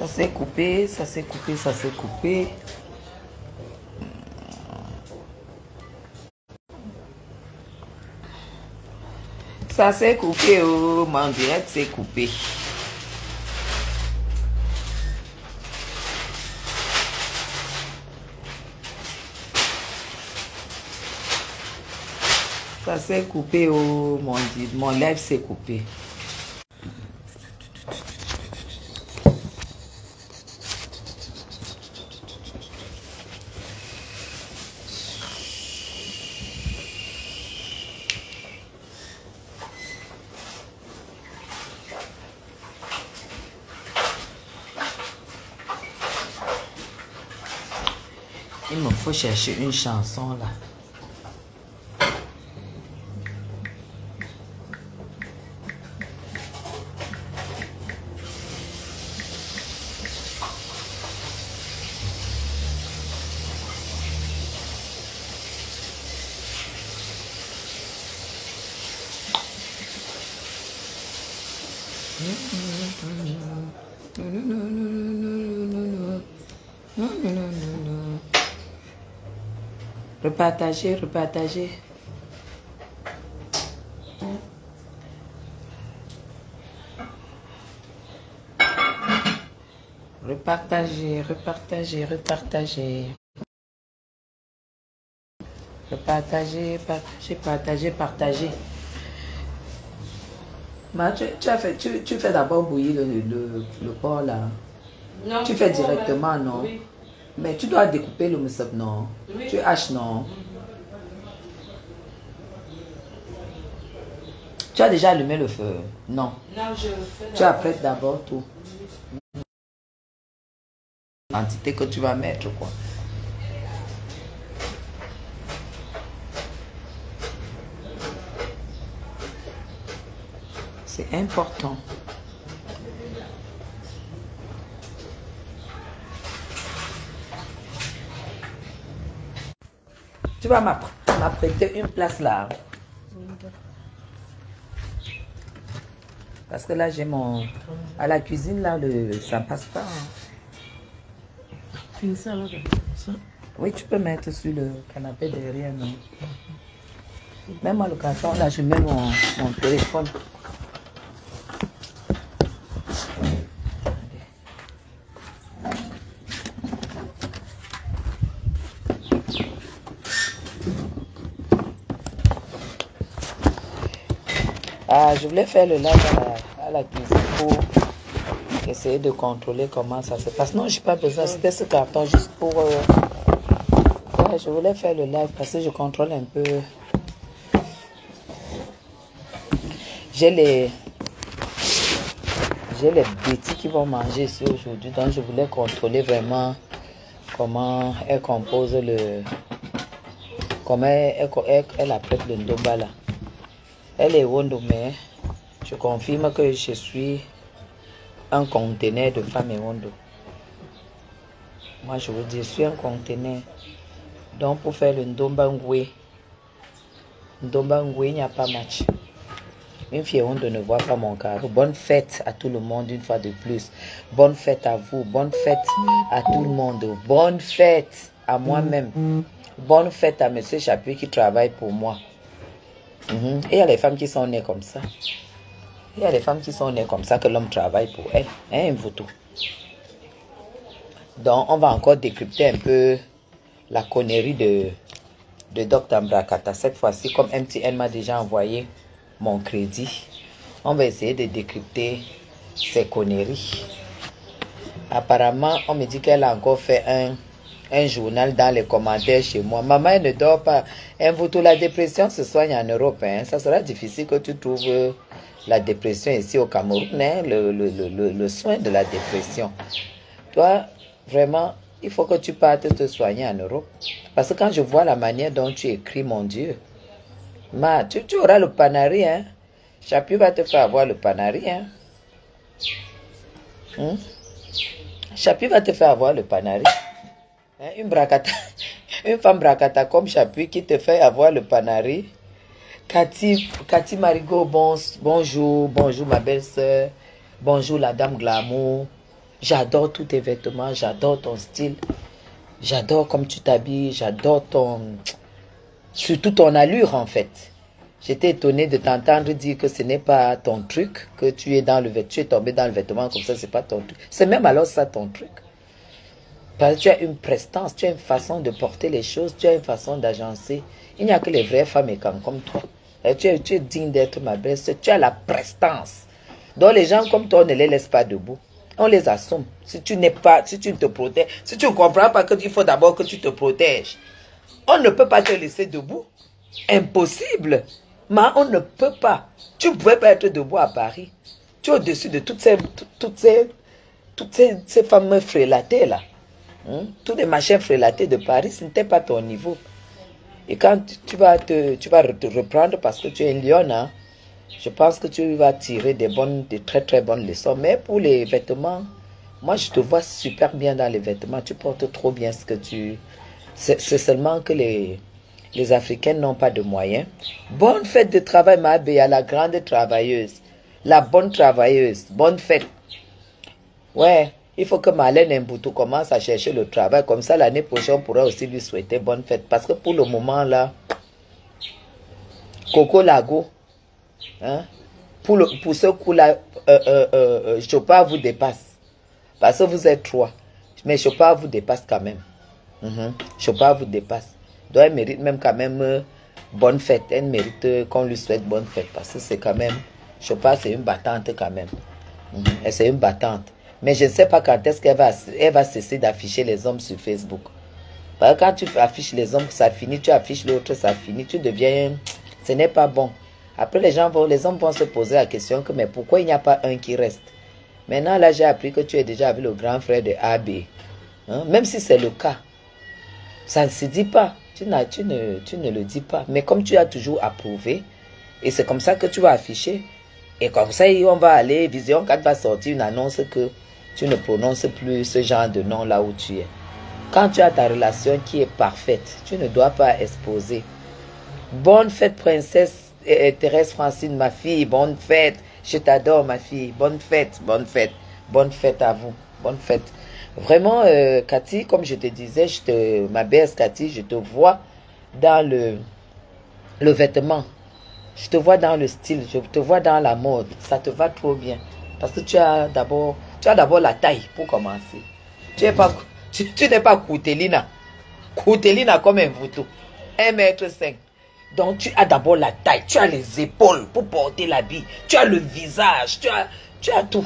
s'est coupé, ça s'est coupé, ça s'est coupé. Ça s'est coupé, oh, mon direct s'est coupé. Ça s'est coupé, oh, mon live s'est coupé. Il me faut chercher une chanson là. Repartager, repartager. Repartager, repartager, repartager. Repartager, partager, partager, partager. Mais tu fais d'abord bouillir le porc là. Non, tu fais directement, non? Oui. Mais tu dois découper le moussab, non? Oui. Tu haches, non? Tu as déjà allumé le feu? Non. Non, je fais. Tu apprêtes d'abord tout. Quantité que tu vas mettre, quoi. C'est important. Tu vas m'apprêter une place là. Parce que là, j'ai mon... À la cuisine, là, ça ne passe pas. Oui, tu peux mettre sur le canapé derrière, non? Même moi, le carton, là, je mets mon téléphone. Ah, je voulais faire le live à la cuisine pour essayer de contrôler comment ça se passe. Non, je n'ai pas besoin. C'était ce carton juste pour... Ouais, je voulais faire le live parce que je contrôle un peu. J'ai les bêtis qui vont manger ici aujourd'hui. Donc, je voulais contrôler vraiment comment elle compose le... Comment elle apprête le ndomba là. Elle est Wondo, mais je confirme que je suis un conteneur de femmes et Wondo. Moi, je vous dis, je suis un conteneur. Donc, pour faire le Ndomba Ngwe, il n'y a pas match. Une fille Wondo ne voit pas mon carreau. Bonne fête à tout le monde une fois de plus. Bonne fête à vous. Bonne fête à tout le monde. Bonne fête à moi-même. Bonne fête à Monsieur Chapuis qui travaille pour moi. Et il y a les femmes qui sont nées comme ça. Il y a des femmes qui sont nées comme ça que l'homme travaille pour elles. Hein, vous tout. Donc, on va encore décrypter un peu la connerie de Dr. Mbrakata. Cette fois-ci, comme MTN m'a déjà envoyé mon crédit, on va essayer de décrypter ces conneries. Apparemment, on me dit qu'elle a encore fait un journal dans les commentaires chez moi. Maman, elle ne dort pas. La dépression se soigne en Europe. Hein. Ça sera difficile que tu trouves la dépression ici au Cameroun. Hein. Le soin de la dépression. Toi, vraiment, il faut que tu partes te soigner en Europe. Parce que quand je vois la manière dont tu écris, mon Dieu, tu auras le panari. Hein. Chapuis va te faire avoir le panari. Hein. Chapuis va te faire avoir le panari. Une femme bracata comme Chapuis qui te fait avoir le panari. Cathy Marigot, bonjour ma belle-sœur. Bonjour la dame Glamour. J'adore tous tes vêtements, j'adore ton style. J'adore comme tu t'habilles, j'adore surtout ton allure en fait. J'étais étonnée de t'entendre dire que ce n'est pas ton truc, que tu es tu es tombé dans le vêtement comme ça, c'est pas ton truc. C'est même alors ça ton truc. Parce que tu as une prestance, tu as une façon de porter les choses, tu as une façon d'agencer. Il n'y a que les vraies femmes comme toi. Et tu es digne d'être ma belle, tu as la prestance. Donc les gens comme toi, on ne les laisse pas debout. On les assomme. Si tu ne te protèges, si tu ne comprends pas qu'il faut d'abord que tu te protèges, on ne peut pas te laisser debout. Impossible. Mais on ne peut pas. Tu ne pouvais pas être debout à Paris. Tu es au-dessus de toutes ces femmes frélatées là. Tous les machins frélatés de Paris, ce n'était pas ton niveau. Et quand tu vas te reprendre parce que tu es une lionne, hein, je pense que tu vas tirer de très très bonnes leçons. Mais pour les vêtements, moi je te vois super bien dans les vêtements. Tu portes trop bien ce que tu... C'est seulement que les Africaines n'ont pas de moyens. Bonne fête de travail, ma Béa, la grande travailleuse. La bonne travailleuse. Bonne fête. Ouais, il faut que Marlène Mboutou commence à chercher le travail. Comme ça, l'année prochaine, on pourra aussi lui souhaiter bonne fête. Parce que pour le moment, là, Coco Lago, hein, pour ce coup-là, Chopin vous dépasse. Parce que vous êtes trois. Mais Chopin vous dépasse quand même. Chopin vous dépasse. Donc elle mérite même quand même bonne fête. Elle mérite qu'on lui souhaite bonne fête. Parce que c'est quand même... Chopin, c'est une battante quand même. Et c'est une battante. Mais je ne sais pas quand est-ce qu'elle va cesser d'afficher les hommes sur Facebook. Parce que quand tu affiches les hommes, ça finit. Tu affiches l'autre, ça finit. Tu deviens... Ce n'est pas bon. Après, les hommes vont se poser la question que, mais pourquoi il n'y a pas un qui reste? Maintenant, là, j'ai appris que tu es déjà avec le grand frère de AB. Hein? Même si c'est le cas, ça ne se dit pas. Tu ne le dis pas. Mais comme tu as toujours approuvé, et c'est comme ça que tu vas afficher, et comme ça, on va aller, Vision 4 va sortir une annonce que tu ne prononces plus ce genre de nom là où tu es. Quand tu as ta relation qui est parfaite, tu ne dois pas exposer. Bonne fête, princesse Thérèse Francine, ma fille. Bonne fête. Je t'adore, ma fille. Bonne fête, bonne fête. Bonne fête à vous. Bonne fête. Vraiment, Cathy, comme je te disais, ma belle Cathy, je te vois dans le vêtement. Je te vois dans le style. Je te vois dans la mode. Ça te va trop bien. Parce que tu as d'abord la taille pour commencer. Tu n'es pas Koutelina. Koutelina comme un voutou. 1,5 m. Donc tu as d'abord la taille, tu as les épaules pour porter l'habit, tu as le visage, tu as tout.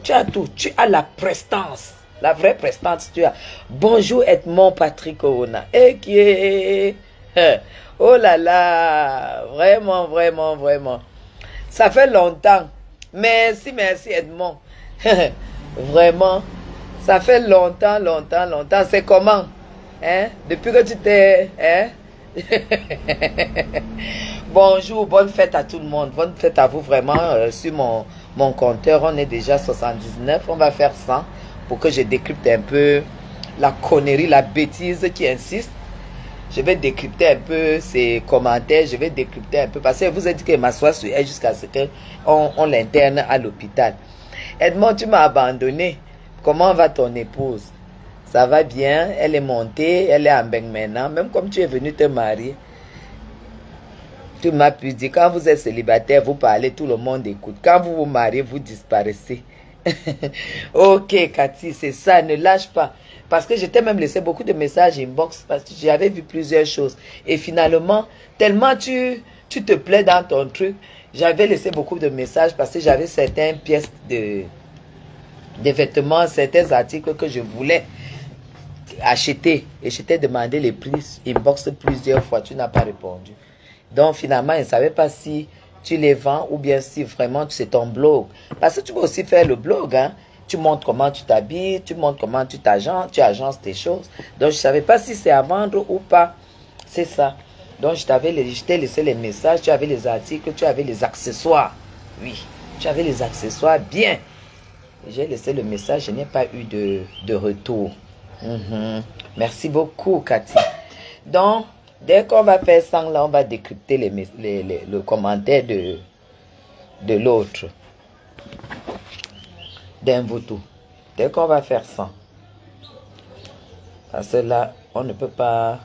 Tu as tout, tu as la prestance, la vraie prestance tu as. Bonjour Edmond Patrick Oona. Et qui est... Oh là là, vraiment, vraiment, vraiment. Ça fait longtemps. Merci, merci Edmond. Vraiment, ça fait longtemps, longtemps, longtemps. C'est comment? Hein? Depuis que tu t'es... Hein? Bonjour, bonne fête à tout le monde. Bonne fête à vous vraiment. Sur mon compteur, on est déjà 79. On va faire 100 pour que je décrypte un peu la connerie, la bêtise qui insiste. Je vais décrypter un peu ses commentaires. Je vais décrypter un peu. Parce que vous avez dit qu'elle m'assoit sur elle jusqu'à ce qu'on l'interne à l'hôpital. Edmond, tu m'as abandonné. Comment va ton épouse? Ça va bien, elle est montée, elle est en bain maintenant. Même comme tu es venu te marier, tu m'as pu dire, quand vous êtes célibataire, vous parlez, tout le monde écoute. Quand vous vous mariez, vous disparaissez. Ok, Cathy, c'est ça, ne lâche pas. Parce que je t'ai même laissé beaucoup de messages inbox, parce que j'avais vu plusieurs choses. Et finalement, tellement tu te plais dans ton truc, j'avais laissé beaucoup de messages parce que j'avais certaines pièces de vêtements, certains articles que je voulais acheter. Et je t'ai demandé les prix inbox plusieurs fois, tu n'as pas répondu. Donc finalement, je ne savais pas si tu les vends ou bien si vraiment c'est ton blog. Parce que tu peux aussi faire le blog, hein. Tu montres comment tu t'habilles, tu montres comment tu agences tes choses. Donc je ne savais pas si c'est à vendre ou pas. C'est ça. Donc je t'ai laissé les messages, tu avais les articles, tu avais les accessoires. Oui, tu avais les accessoires bien. J'ai laissé le message, je n'ai pas eu de retour. Merci beaucoup, Cathy. Donc, dès qu'on va faire 100 là, on va décrypter le commentaire de l'autre. D'un voutou. Dès qu'on va faire 100. Parce que là, on ne peut pas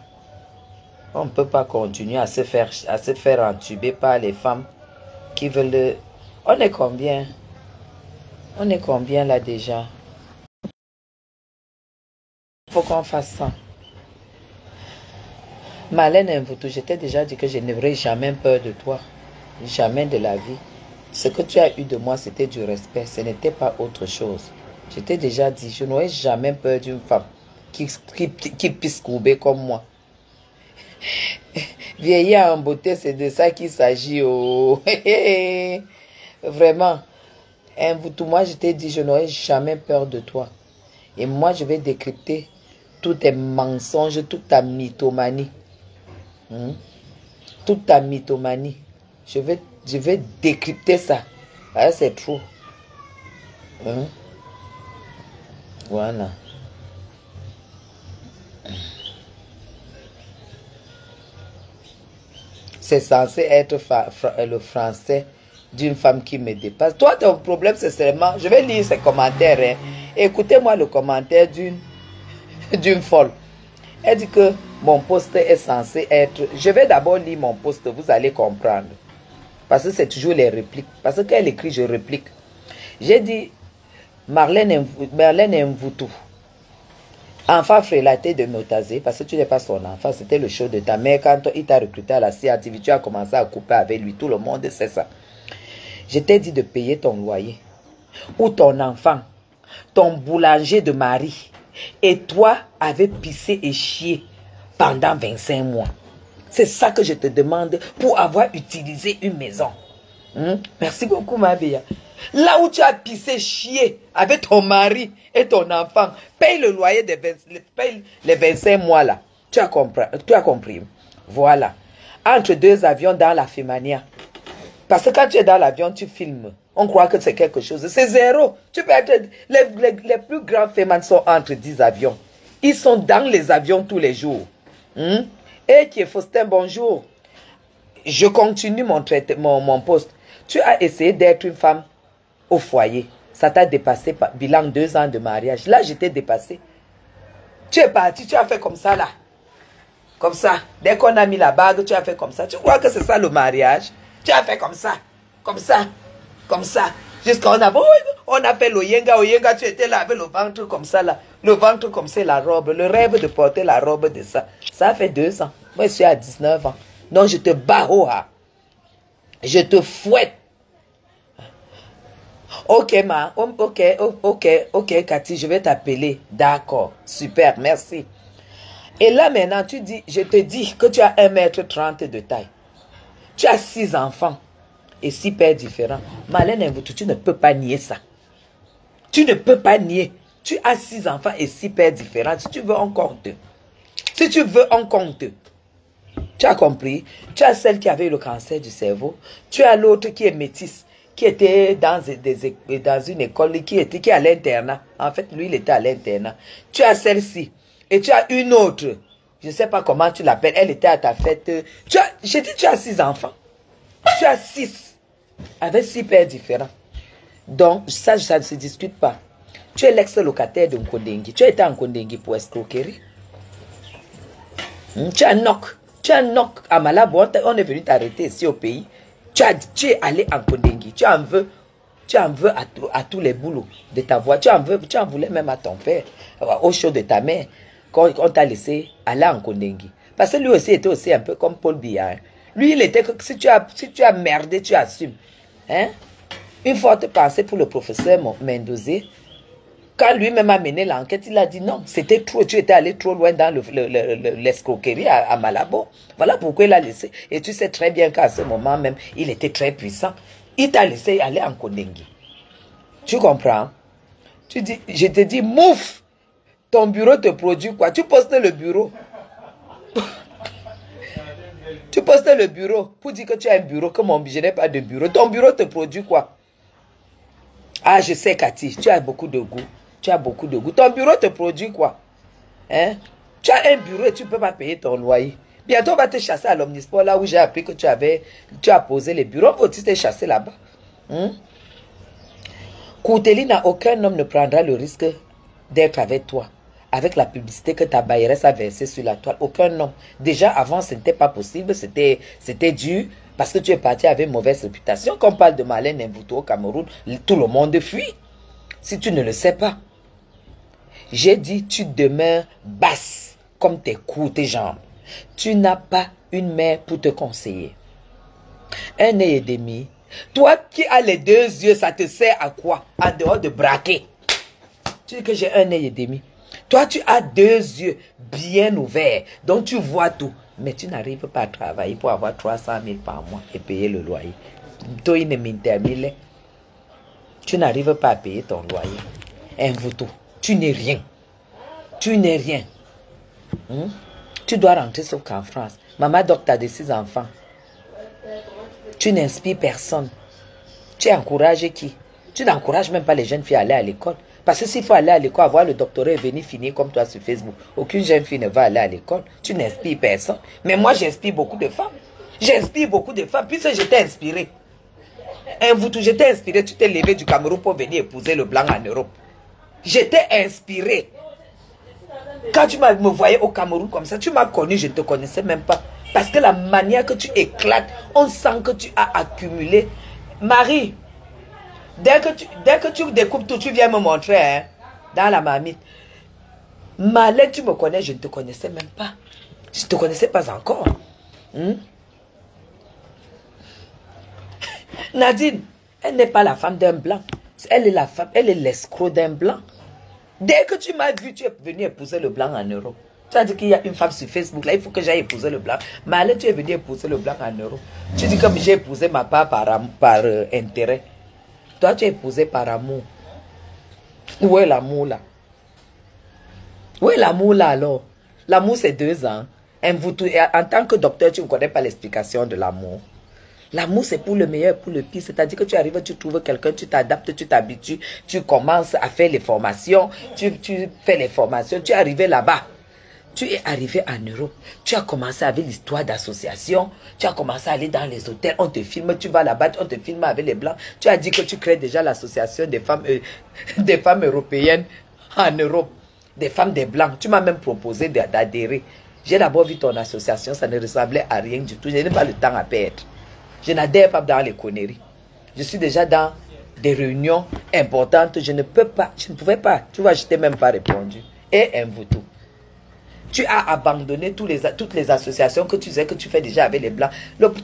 continuer à se faire entuber par les femmes qui veulent... On est combien? On est combien là déjà? Il faut qu'on fasse 100. Marlène Mvutu, je t'ai déjà dit que je n'aurai jamais peur de toi. Jamais de la vie. Ce que tu as eu de moi, c'était du respect. Ce n'était pas autre chose. Je t'ai déjà dit, je n'aurai jamais peur d'une femme qui puisse courber comme moi. Vieillir en beauté, c'est de ça qu'il s'agit. Oh. Vraiment. Mvutu, moi, je t'ai dit, je n'aurai jamais peur de toi. Et moi, je vais décrypter tous tes mensonges, toute ta mythomanie. Toute ta mythomanie. Je vais décrypter ça. Ah, c'est trop. Voilà. C'est censé être le français d'une femme qui me dépasse. Toi, ton problème, c'est seulement... Je vais lire ses commentaires. Hein. Écoutez-moi le commentaire d'une folle. Elle dit que mon post est censé être... Je vais d'abord lire mon post, vous allez comprendre. Parce que c'est toujours les répliques. Parce qu'elle écrit, je réplique. J'ai dit, Marlène Mvutu, enfant frélaté de Notazé, parce que tu n'es pas son enfant, c'était le show de ta mère. Quand il t'a recruté à la CRTV, tu as commencé à couper avec lui. Tout le monde sait ça. Je t'ai dit de payer ton loyer. Ou ton enfant, ton boulanger de mari, et toi avez pissé et chié pendant 25 mois. C'est ça que je te demande pour avoir utilisé une maison. Merci beaucoup, ma belle. Là où tu as pissé, chié avec ton mari et ton enfant, paye le loyer paye les 25 mois là. Tu as compris. Voilà. Entre deux avions dans la Fémania. Parce que quand tu es dans l'avion, tu filmes. On croit que c'est quelque chose. C'est zéro. Tu peux être... Les plus grands Fémans sont entre 10 avions. Ils sont dans les avions tous les jours. Et qui est Faustin, bonjour. Je continue mon poste. Tu as essayé d'être une femme au foyer. Ça t'a dépassé par bilan 2 ans de mariage. Là, je t'ai dépassé. Tu es parti, tu as fait comme ça là. Comme ça. Dès qu'on a mis la bague, tu as fait comme ça. Tu crois que c'est ça le mariage? Tu as fait comme ça. Comme ça. Comme ça. Jusqu'à on a fait l'oyenga. Oyenga, tu étais là avec le ventre comme ça là. Le ventre comme c'est la robe. Le rêve de porter la robe de ça. Ça fait 2 ans. Moi, je suis à 19 ans. Donc, je te barre. Je te fouette. Ok, ok, Cathy, je vais t'appeler. D'accord, super, merci. Et là, maintenant, je te dis que tu as 1,30 m de taille. Tu as 6 enfants et 6 pères différents. Marlène Mvutu, tu ne peux pas nier ça. Tu ne peux pas nier. Tu as 6 enfants et 6 pères différents. Si tu veux, on compte. Si tu veux, on compte. Tu as compris? Tu as celle qui avait le cancer du cerveau. Tu as l'autre qui est métisse, qui était dans une école, qui est à l'internat. En fait, lui, il était à l'internat. Tu as celle-ci. Et tu as une autre. Je ne sais pas comment tu l'appelles. Elle était à ta fête. J'ai dit, tu as 6 enfants. Tu as 6. Avec 6 pères différents. Donc, ça ne se discute pas. Tu es l'ex-locataire de Nkondengi. Tu étais en Nkondengi pour escroquerie. Tu as knock. Tu as knock à Malabo. On est venu t'arrêter ici au pays. Tu es allé en Nkondengi. Tu en veux à tous les boulots de ta voix. Tu en voulais même à ton père, au show de ta mère, quand on t'a laissé aller en Nkondengi. Parce que lui aussi était aussi un peu comme Paul Biya. Lui, il était que si tu as merdé, tu assumes. Hein? Une forte pensée pour le professeur Mendozé. Quand lui-même a mené l'enquête, il a dit non, c'était trop, tu étais allé trop loin dans l'escroquerie à Malabo. Voilà pourquoi il a laissé. Et tu sais très bien qu'à ce moment même, il était très puissant. Il t'a laissé aller en Nkondengi. Tu comprends? Je te dis, mouf, ton bureau te produit quoi? Tu postes le bureau. Tu postes le bureau pour dire que tu as un bureau, que je n'ai pas de bureau. Ton bureau te produit quoi? Ah, je sais, Cathy, tu as beaucoup de goût. Tu as beaucoup de goût. Ton bureau te produit quoi? Hein? Tu as un bureau et tu ne peux pas payer ton loyer. Bientôt, on va te chasser à l'Omnisport, là où j'ai appris que tu as posé les bureaux. On va te chasser là-bas. Courteline, aucun homme ne prendra le risque d'être avec toi. Avec la publicité que ta bailleresse a versée sur la toile. Aucun homme. Déjà, avant, ce n'était pas possible. C'était dû parce que tu es parti avec une mauvaise réputation. Quand on parle de Marlène Mvuto au Cameroun, tout le monde fuit. Si tu ne le sais pas. J'ai dit, tu demeures basse comme tes coups, tes jambes. Tu n'as pas une mère pour te conseiller. Un œil et demi. Toi qui as les deux yeux, ça te sert à quoi? En dehors de braquer. Tu dis que j'ai un œil et demi. Toi, tu as deux yeux bien ouverts, donc tu vois tout. Mais tu n'arrives pas à travailler pour avoir 300 000 par mois et payer le loyer. Toi, il ne m'intermille. Tu n'arrives pas à payer ton loyer. Mvuto, tu n'es rien. Tu n'es rien. Tu dois rentrer sauf qu'en France. Maman Doc, tu as de 6 enfants. Tu n'inspires personne. Tu encourages qui? Tu n'encourages même pas les jeunes filles à aller à l'école. Parce que s'il faut aller à l'école, avoir le doctorat et venir finir comme toi sur Facebook, aucune jeune fille ne va aller à l'école. Tu n'inspires personne. Mais moi, j'inspire beaucoup de femmes. J'inspire beaucoup de femmes, puisque je t'ai inspiré. Je t'ai inspiré, tu t'es levé du Cameroun pour venir épouser le blanc en Europe. Je t'ai inspiré. Quand tu me voyais au Cameroun comme ça, tu m'as connu, je ne te connaissais même pas. Parce que la manière que tu éclates, on sent que tu as accumulé. Marie, dès que tu découpes tout, tu viens me montrer, hein, dans la marmite. Malais, tu me connais, je ne te connaissais même pas. Je ne te connaissais pas encore. Nadine, elle n'est pas la femme d'un blanc. Elle est la femme, elle est l'escroc d'un blanc. Dès que tu m'as vu, tu es venu épouser le blanc en Europe. Tu as dit qu'il y a une femme sur Facebook, là, il faut que j'aille épouser le blanc. Mais allez, tu es venu épouser le blanc en Europe. Tu dis comme j'ai épousé ma part par intérêt. Toi, tu es épousé par amour. Où est l'amour là? Où est l'amour là alors? L'amour, c'est 2 ans. En tant que docteur, tu ne connais pas l'explication de l'amour. L'amour, c'est pour le meilleur et pour le pire. C'est-à-dire que tu arrives, tu trouves quelqu'un, tu t'adaptes, tu t'habitues, tu commences à faire les formations, tu fais les formations, tu es arrivé là-bas. Tu es arrivé en Europe, tu as commencé avec l'histoire d'association, tu as commencé à aller dans les hôtels, on te filme, tu vas là-bas, on te filme avec les blancs. Tu as dit que tu crées déjà l'association des femmes européennes en Europe, des femmes des blancs. Tu m'as même proposé d'adhérer. J'ai d'abord vu ton association, ça ne ressemblait à rien du tout. Je n'ai pas le temps à perdre. Je n'adhère pas dans les conneries. Je suis déjà dans des réunions importantes. Je ne peux pas, je ne pouvais pas. Tu vois, je t'ai même pas répondu. Et Mvuto. Tu as abandonné toutes les associations que tu disais que tu fais déjà avec les blancs.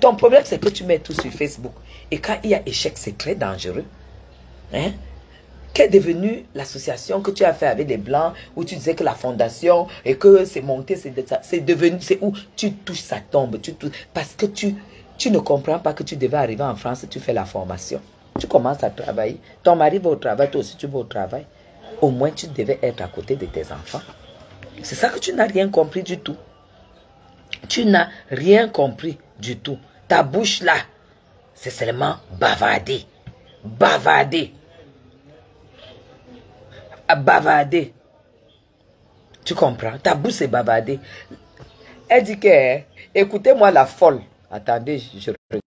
Ton problème, c'est que tu mets tout sur Facebook. Et quand il y a échec, c'est très dangereux. Hein? Qu'est devenue l'association que tu as fait avec les blancs, où tu disais que la fondation, et que c'est monté, c'est devenu, c'est où tu touches, ça tombe. Parce que tu ne comprends pas que tu devais arriver en France et tu fais la formation. Tu commences à travailler. Ton mari va au travail, toi aussi tu vas au travail. Au moins, tu devais être à côté de tes enfants. C'est ça que tu n'as rien compris du tout. Tu n'as rien compris du tout. Ta bouche là, c'est seulement bavarder. Bavarder. Bavarder. Tu comprends? Ta bouche c'est bavarder. Elle dit que, écoutez-moi la folle. Attendez, je regarde.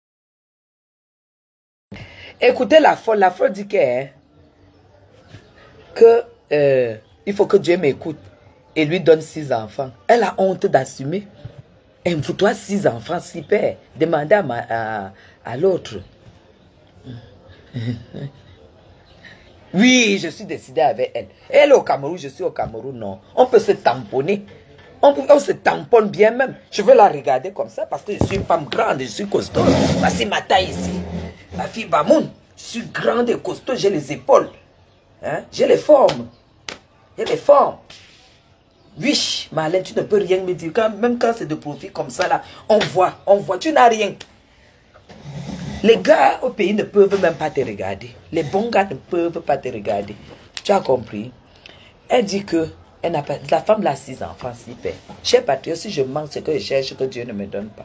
Écoutez la folle dit que il faut que Dieu m'écoute et lui donne 6 enfants. Elle a honte d'assumer. Toi 6 enfants, 6 pères. Demandez à l'autre. Oui, je suis décidé avec elle. Elle est au Cameroun, je suis au Cameroun, non. On peut se tamponner. On se tamponne bien même. Je veux la regarder comme ça parce que je suis une femme grande, je suis costaud. Voici ma taille ici. Ma fille Bamoun. Je suis grande et costaud, j'ai les épaules. Hein? J'ai les formes. J'ai les formes. Oui, Marlène, tu ne peux rien me dire. Même quand c'est de profit comme ça, là, on voit. Tu n'as rien. Les gars au pays ne peuvent même pas te regarder. Les bons gars ne peuvent pas te regarder. Tu as compris? Elle dit que elle n'a pas, la femme a 6 enfants, 6 pères. Cher patriote, si je manque ce que je cherche, que Dieu ne me donne pas.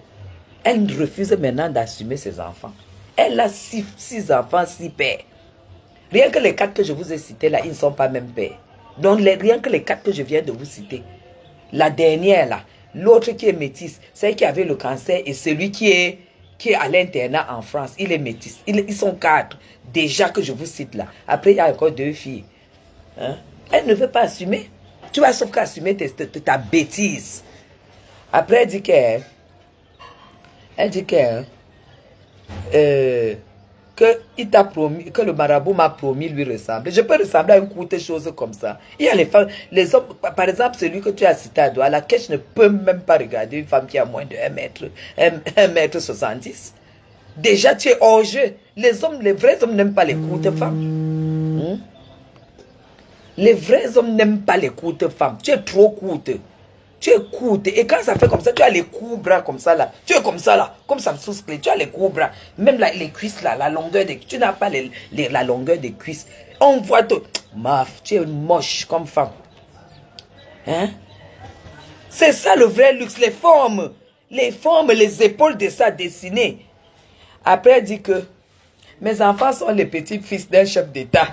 Elle refuse maintenant d'assumer ses enfants. Elle a 6 enfants, 6 pères. Rien que les 4 que je vous ai cités là, ils ne sont pas même pères. Donc rien que les 4 que je viens de vous citer. La dernière là, l'autre qui est métisse, celle qui avait le cancer et celui qui qui est à l'internat en France, il est métis. Ils sont 4. Déjà que je vous cite là. Après, il y a encore 2 filles. Hein? Elle ne veut pas assumer. Tu vas sauf qu'à assumer ta bêtise. Après, elle dit que il t'a promis, que le marabout m'a promis lui ressembler. Je peux ressembler à une courte chose comme ça. Il y a les femmes, les hommes, par exemple, celui que tu as cité à Douala, que je ne peux même pas regarder une femme qui a moins de 1 mètre 70. Déjà, tu es hors jeu. Les hommes, les vrais hommes n'aiment pas les courtes femmes. Les vrais hommes n'aiment pas les courtes femmes. Tu es trop courte. Tu es courte. Et quand ça fait comme ça, tu as les courts bras comme ça là. Tu es comme ça là. Comme ça sous clé. Tu as les courts bras. Même là, les cuisses là, la longueur des cuisses. Tu n'as pas la longueur des cuisses. On voit tout. Maf, tu es moche comme femme. Hein? C'est ça le vrai luxe. Les formes. Les formes, les épaules de ça dessinées. Après, elle dit que mes enfants sont les petits-fils d'un chef d'État.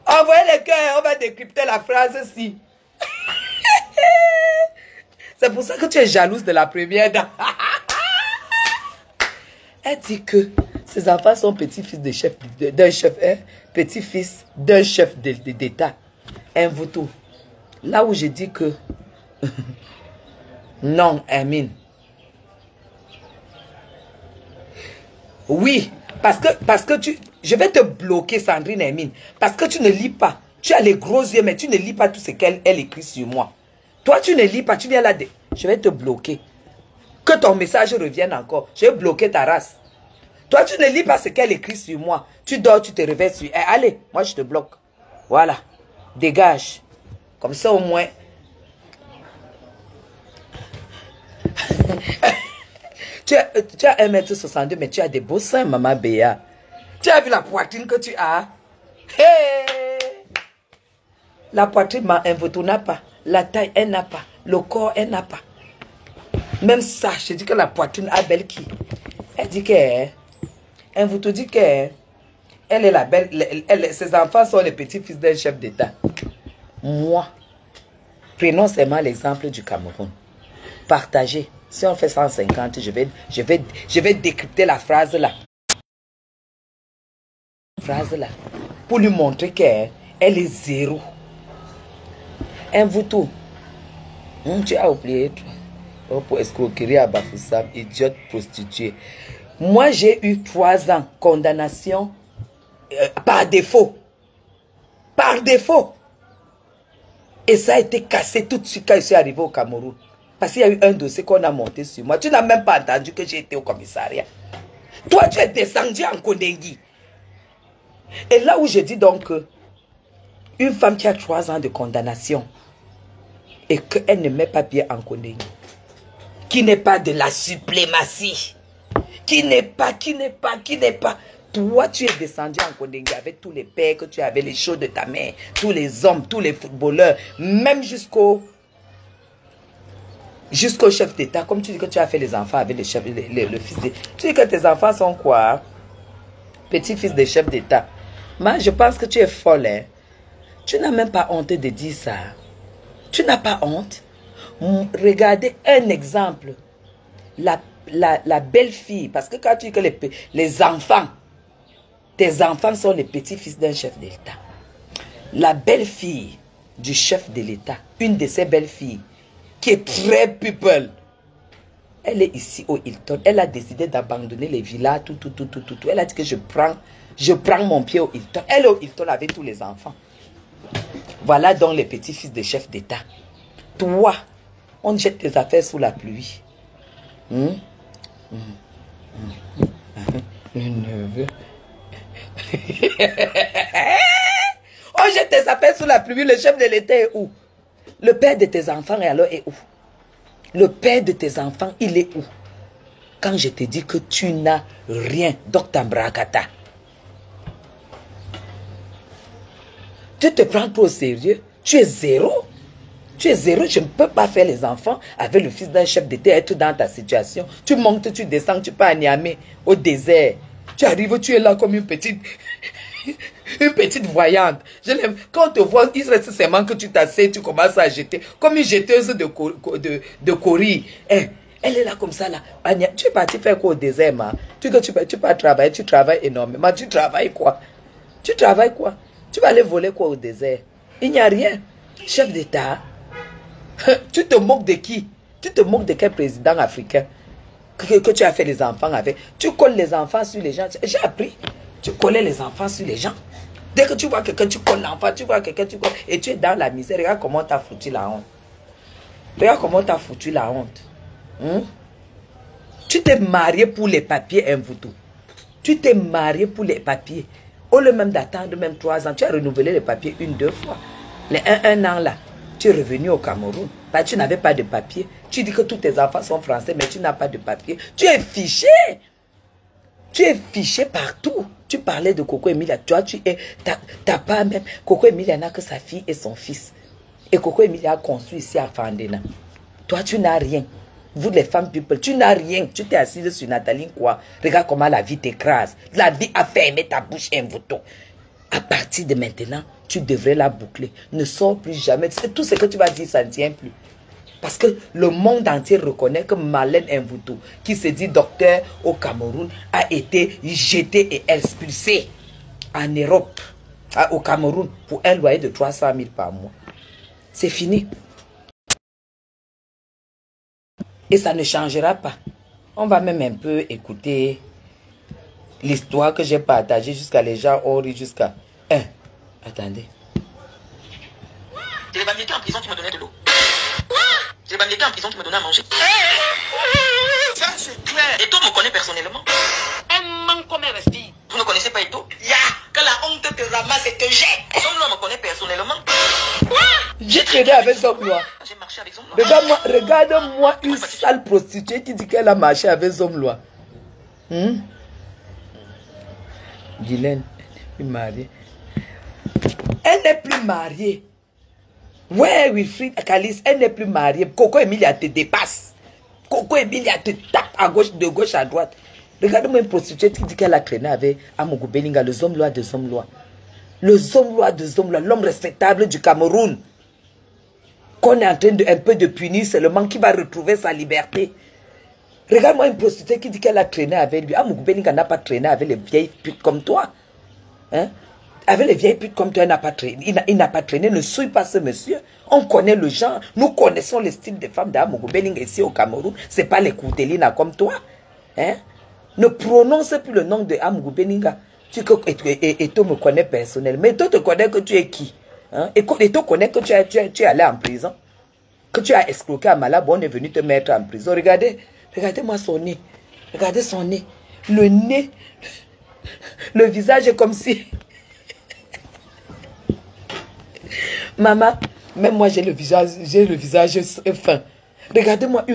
Envoyez les cœurs, on va décrypter la phrase si. C'est pour ça que tu es jalouse de la première dame. Elle dit que ses enfants sont petits-fils d'un chef, petit-fils d'un chef d'État. Un vautour. Là où je dis que non, Hermine. Oui, parce que je vais te bloquer, Sandrine Hermine. Parce que tu ne lis pas. Tu as les gros yeux, mais tu ne lis pas tout ce qu'elle écrit sur moi. Toi, tu ne lis pas. Tu viens là. Je vais te bloquer. Que ton message revienne encore. Je vais bloquer ta race. Toi, tu ne lis pas ce qu'elle écrit sur moi. Tu dors, tu te réveilles sur elle. Allez, moi, je te bloque. Voilà. Dégage. Comme ça, au moins. Tu as 1 m 62, mais tu as des beaux seins, maman Béa. Tu as vu la poitrine que tu as? Hey! La poitrine, un vautour n'a pas. La taille, elle n'a pas. Le corps, elle n'a pas. Même ça, je dis que la poitrine a belle qui. Elle dit que... Un vautour dit que... Elle est la belle... ses enfants sont les petits-fils d'un chef d'État. Moi, prenons seulement l'exemple du Cameroun. Partagez. Si on fait 150, je vais décrypter la phrase là. Pour lui montrer qu'elle est zéro. Un vautour. Tu as oublié, toi. Pour escroquerie à Bafoussam, idiote prostituée. Moi, j'ai eu 3 ans. Condamnation par défaut. Par défaut. Et ça a été cassé tout de suite quand je suis arrivé au Cameroun. Parce qu'il y a eu un dossier qu'on a monté sur moi. Tu n'as même pas entendu que j'ai été au commissariat. Toi, tu es descendu en Kondengui. Et là où je dis donc que une femme qui a 3 ans de condamnation et qu'elle ne met pas pied en Kondengui, qui n'est pas de la suprématie, qui n'est pas. Toi, tu es descendu en Kondengui avec tous les pères que tu avais, les cheveux de ta mère, tous les hommes, tous les footballeurs, même jusqu'au chef d'État. Comme tu dis que tu as fait les enfants avec le fils de... Tu dis que tes enfants sont quoi? Petit-fils des chefs d'État. Moi, je pense que tu es folle. Hein? Tu n'as même pas honte de dire ça. Tu n'as pas honte. Regardez un exemple. La belle-fille. Parce que quand tu dis que les enfants, tes enfants sont les petits-fils d'un chef d'État. La belle-fille du chef de l'État, une de ses belles-filles, qui est très people. Elle est ici au Hilton. Elle a décidé d'abandonner les villas, tout. Elle a dit que je prends mon pied au Hilton. Elle est au Hilton avec tous les enfants. Voilà donc les petits-fils des chefs d'État. Toi, on jette tes affaires sous la pluie. Le neveu. On jette tes affaires sous la pluie. Le chef de l'État est où? Le père de tes enfants, et alors est où? Le père de tes enfants, il est où? Quand je te dis que tu n'as rien, Dr Mbrakata. Tu te prends trop au sérieux? Tu es zéro? Tu es zéro, je ne peux pas faire les enfants avec le fils d'un chef d'État, être dans ta situation. Tu montes, tu descends, tu pars à Niamey, au désert. Tu arrives, tu es là comme une petite... Une petite voyante. Quand on te voit, il reste seulement que tu t'asseyes, tu commences à jeter. Comme une jeteuse de coris. Hein? Elle est là comme ça, là. Anya, tu es parti faire quoi au désert, ma? Tu peux travailler, tu travailles énormément. Tu travailles quoi? Tu travailles quoi? Tu vas aller voler quoi au désert? Il n'y a rien. Chef d'État. Tu te moques de qui? Tu te moques de quel président africain que tu as fait les enfants avec? Tu colles les enfants sur les gens. J'ai appris. Tu collais les enfants sur les gens. Dès que tu vois quelqu'un, tu colles l'enfant. Tu vois quelqu'un, tu colles. Et tu es dans la misère. Regarde comment tu as foutu la honte. Regarde comment tu as foutu la honte. Tu t'es marié pour les papiers, Mvuto. Tu t'es marié pour les papiers. Au lieu même d'attendre même 3 ans, tu as renouvelé les papiers 1-2 fois. Les 1 an là, tu es revenu au Cameroun. Parce que tu n'avais pas de papier. Tu dis que tous tes enfants sont français, mais tu n'as pas de papier. Tu es fiché. Tu es fiché partout. Tu parlais de Coco Emilia. Toi, tu es... T'as pas même... Coco Emilia n'a que sa fille et son fils. Et Coco Emilia a construit ici à Fandena. Toi, tu n'as rien. Vous, les femmes people, tu n'as rien. Tu t'es assise sur Nathalie quoi. Regarde comment la vie t'écrase. La vie a fermé ta bouche, Mvuto. À partir de maintenant, tu devrais la boucler. Ne sors plus jamais. Tout ce que tu vas dire, ça ne tient plus. Parce que le monde entier reconnaît que Marlène Mvuto, qui se dit docteur au Cameroun, a été jetée et expulsée en Europe, au Cameroun, pour un loyer de 300 000 par mois. C'est fini. Et ça ne changera pas. On va même un peu écouter l'histoire que j'ai partagée jusqu'à les gens ont ri jusqu'à... Attendez. C'est les bandits en prison qui me donnaient de l'eau. C'est les bandits en prison qui me donnaient à manger. Ça c'est clair. Eto me connaît personnellement. Un manque comme elle respire. Vous ne connaissez pas Eto? Que la honte te ramasse et te jette. Zomloa me connaît personnellement. J'ai traîné avec Zomloa. J'ai marché avec Zomloa. Regarde-moi une sale prostituée qui dit qu'elle a marché avec Zomloa. Guylaine, elle n'est plus mariée. Elle n'est plus mariée. Ouais, Wilfried Kalis, elle n'est plus mariée. Coco Emilia te dépasse. Coco Emilia te tape à gauche, de gauche à droite. Regarde-moi une prostituée qui dit qu'elle a traîné avec Amougou Beninga, le Zomloa de Zomloa. Le Zomloa de Zomloa, l'homme respectable du Cameroun. Qu'on est en train de, un peu de punir seulement, qui va retrouver sa liberté. Regarde-moi une prostituée qui dit qu'elle a traîné avec lui. Amougou Beninga n'a pas traîné avec les vieilles putes comme toi. Hein? Avec les vieilles putes comme toi, il n'a pas traîné. Il n'a pas traîné. Ne souille pas ce monsieur. On connaît le genre. Nous connaissons le style des femmes d'Amougou Beninga ici au Cameroun. Ce n'est pas les Koutelina comme toi. Hein? Ne prononce plus le nom de Amougou Beninga. Eto me connaît personnellement. Eto te connaît que tu es qui? Hein? Eto connaît que tu es allé en prison. Que tu as escroqué à Malabo, on est venu te mettre en prison. Regardez, regardez-moi son nez. Regardez son nez. Le nez, le visage est comme si... Maman, même moi j'ai le visage fin. Regardez-moi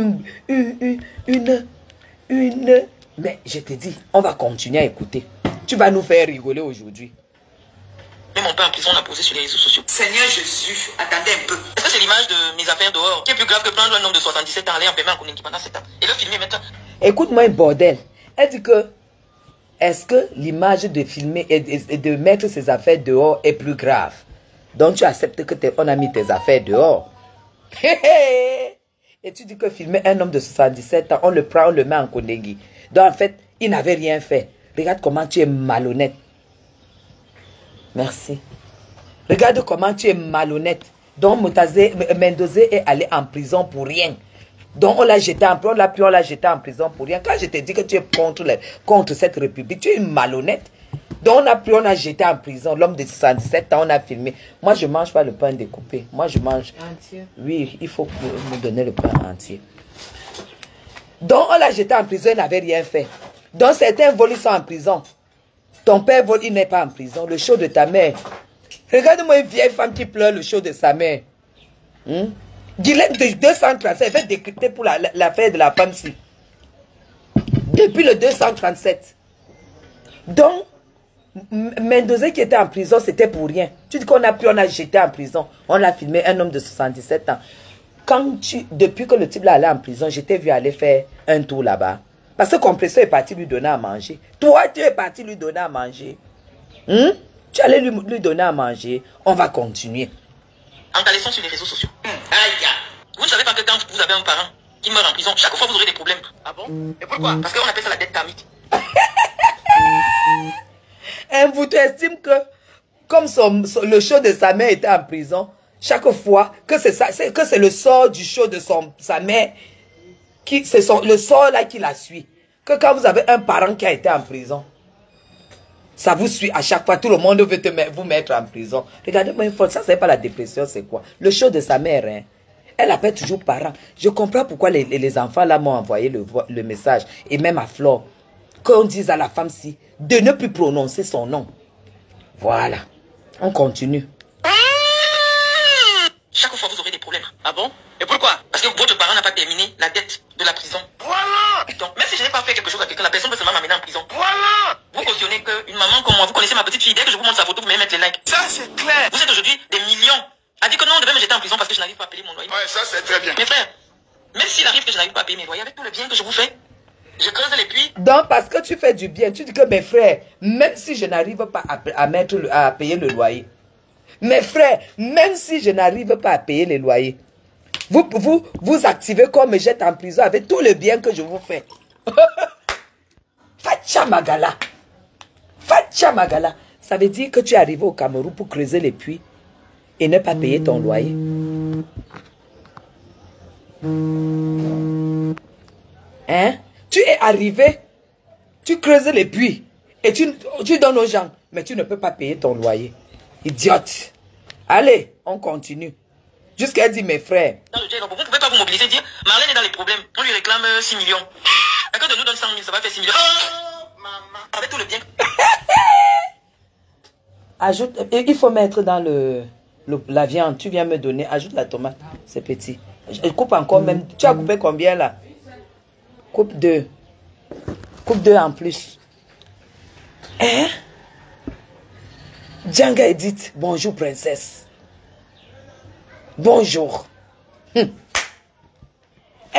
Mais je te dis, on va continuer à écouter. Tu vas nous faire rigoler aujourd'hui. Même mon père en prison l'a posé sur les réseaux sociaux. Seigneur Jésus, attendez un peu. Est-ce que c'est l'image de mes affaires dehors qui est plus grave que prendre un homme de 77 ans, aller enfermer en Konenki pendant 7 ans et le filmer maintenant? Écoute-moi un bordel. Elle dit que, est-ce que l'image de filmer et de mettre ses affaires dehors est plus grave? Donc tu acceptes que on a mis tes affaires dehors. Et tu dis que filmer un homme de 77 ans, on le prend, on le met en Konengi. Donc en fait, il n'avait rien fait. Regarde comment tu es malhonnête. Merci. Regarde comment tu es malhonnête. Donc Mendoza est allé en prison pour rien. Donc on l'a jeté en prison, on l'a jeté en prison pour rien. Quand je te dis que tu es contre cette république, tu es une malhonnête. Donc on a jeté en prison l'homme de 77 ans, on a filmé. Moi je ne mange pas le pain découpé. Moi je mange... Entier. Oui, il faut me donner le pain entier. Donc on l'a jeté en prison, il n'avait rien fait. Donc certains volent, ils sont en prison. Ton père vole, il n'est pas en prison. Le show de ta mère. Regarde-moi une vieille femme qui pleure le show de sa mère. Guylaine de 237, elle fait décrypter pour l'affaire de la femme-ci. Depuis le 237. Donc, Mendoza qui était en prison, c'était pour rien. Tu dis qu'on a pris, on a jeté en prison. On a filmé un homme de 77 ans. Depuis que le type là allait en prison, je t'ai vu aller faire un tour là-bas. Parce que Compresseur est parti lui donner à manger. Toi, tu es parti lui donner à manger. Tu allais lui donner à manger. On va continuer. En calaissant sur les réseaux sociaux. Aïe. Vous ne savez pas que quand vous avez un parent qui meurt en prison, chaque fois vous aurez des problèmes. Ah bon? Et pourquoi? Parce qu'on appelle ça la dette karmique. Un vous estime que, comme le show de sa mère était en prison, chaque fois que c'est le sort du show de sa mère, c'est le sort là qui la suit. Que quand vous avez un parent qui a été en prison, ça vous suit à chaque fois. Tout le monde veut vous mettre en prison. Regardez-moi une fois, ça c'est pas la dépression, c'est quoi? Le show de sa mère, hein. Elle appelle toujours parents. Je comprends pourquoi les enfants là m'ont envoyé le message. Et même à Flore, qu'on dise à la femme-ci de ne plus prononcer son nom. Voilà. On continue. Chaque fois vous aurez des problèmes. Ah bon? Et pourquoi? Parce que votre parent n'a pas terminé la dette de la prison. Voilà! Donc, même si je n'ai pas fait quelque chose à quelqu'un, la personne peut seulement m'amener en prison. Voilà! Vous cautionnez qu'une maman comme moi, vous connaissez ma petite fille, dès que je vous montre sa photo, vous m'allez mettre les likes. Ça, c'est clair! Vous êtes aujourd'hui des millions a dit que non, on devait me jeter en prison parce que je n'arrive pas à payer mon loyer. Ouais, ça c'est très bien. Mes frères, même s'il arrive que je n'arrive pas à payer mes loyers, avec tout le bien que je vous fais, je creuse les puits. Donc, parce que tu fais du bien, tu dis que mes frères, même si je n'arrive pas à payer le loyer, mes frères, même si je n'arrive pas à payer les loyers, vous activez qu'on me jette en prison avec tout le bien que je vous fais. Facha Magala. Facha Magala. Ça veut dire que tu es arrivé au Cameroun pour creuser les puits et ne pas payer ton loyer. Hein? Tu es arrivé, tu creuses les puits et tu donnes aux gens, mais tu ne peux pas payer ton loyer. Idiote. Allez, on continue. Jusqu'à elle dit mes frères. Dans le dialogue, vous ne pouvez pas vous mobiliser et dire Marlène est dans les problèmes, on lui réclame 6 millions. Quelqu'un de nous donne 100 000, ça va faire 6 millions. Maman. Avec tout le bien. Ajoute, il faut mettre dans la viande, tu viens me donner, ajoute la tomate, c'est petit. Je coupe encore même, tu as coupé combien là? Coupe 2. Coupe 2 en plus. Hein? Djanga Edith, bonjour princesse. Bonjour. Elle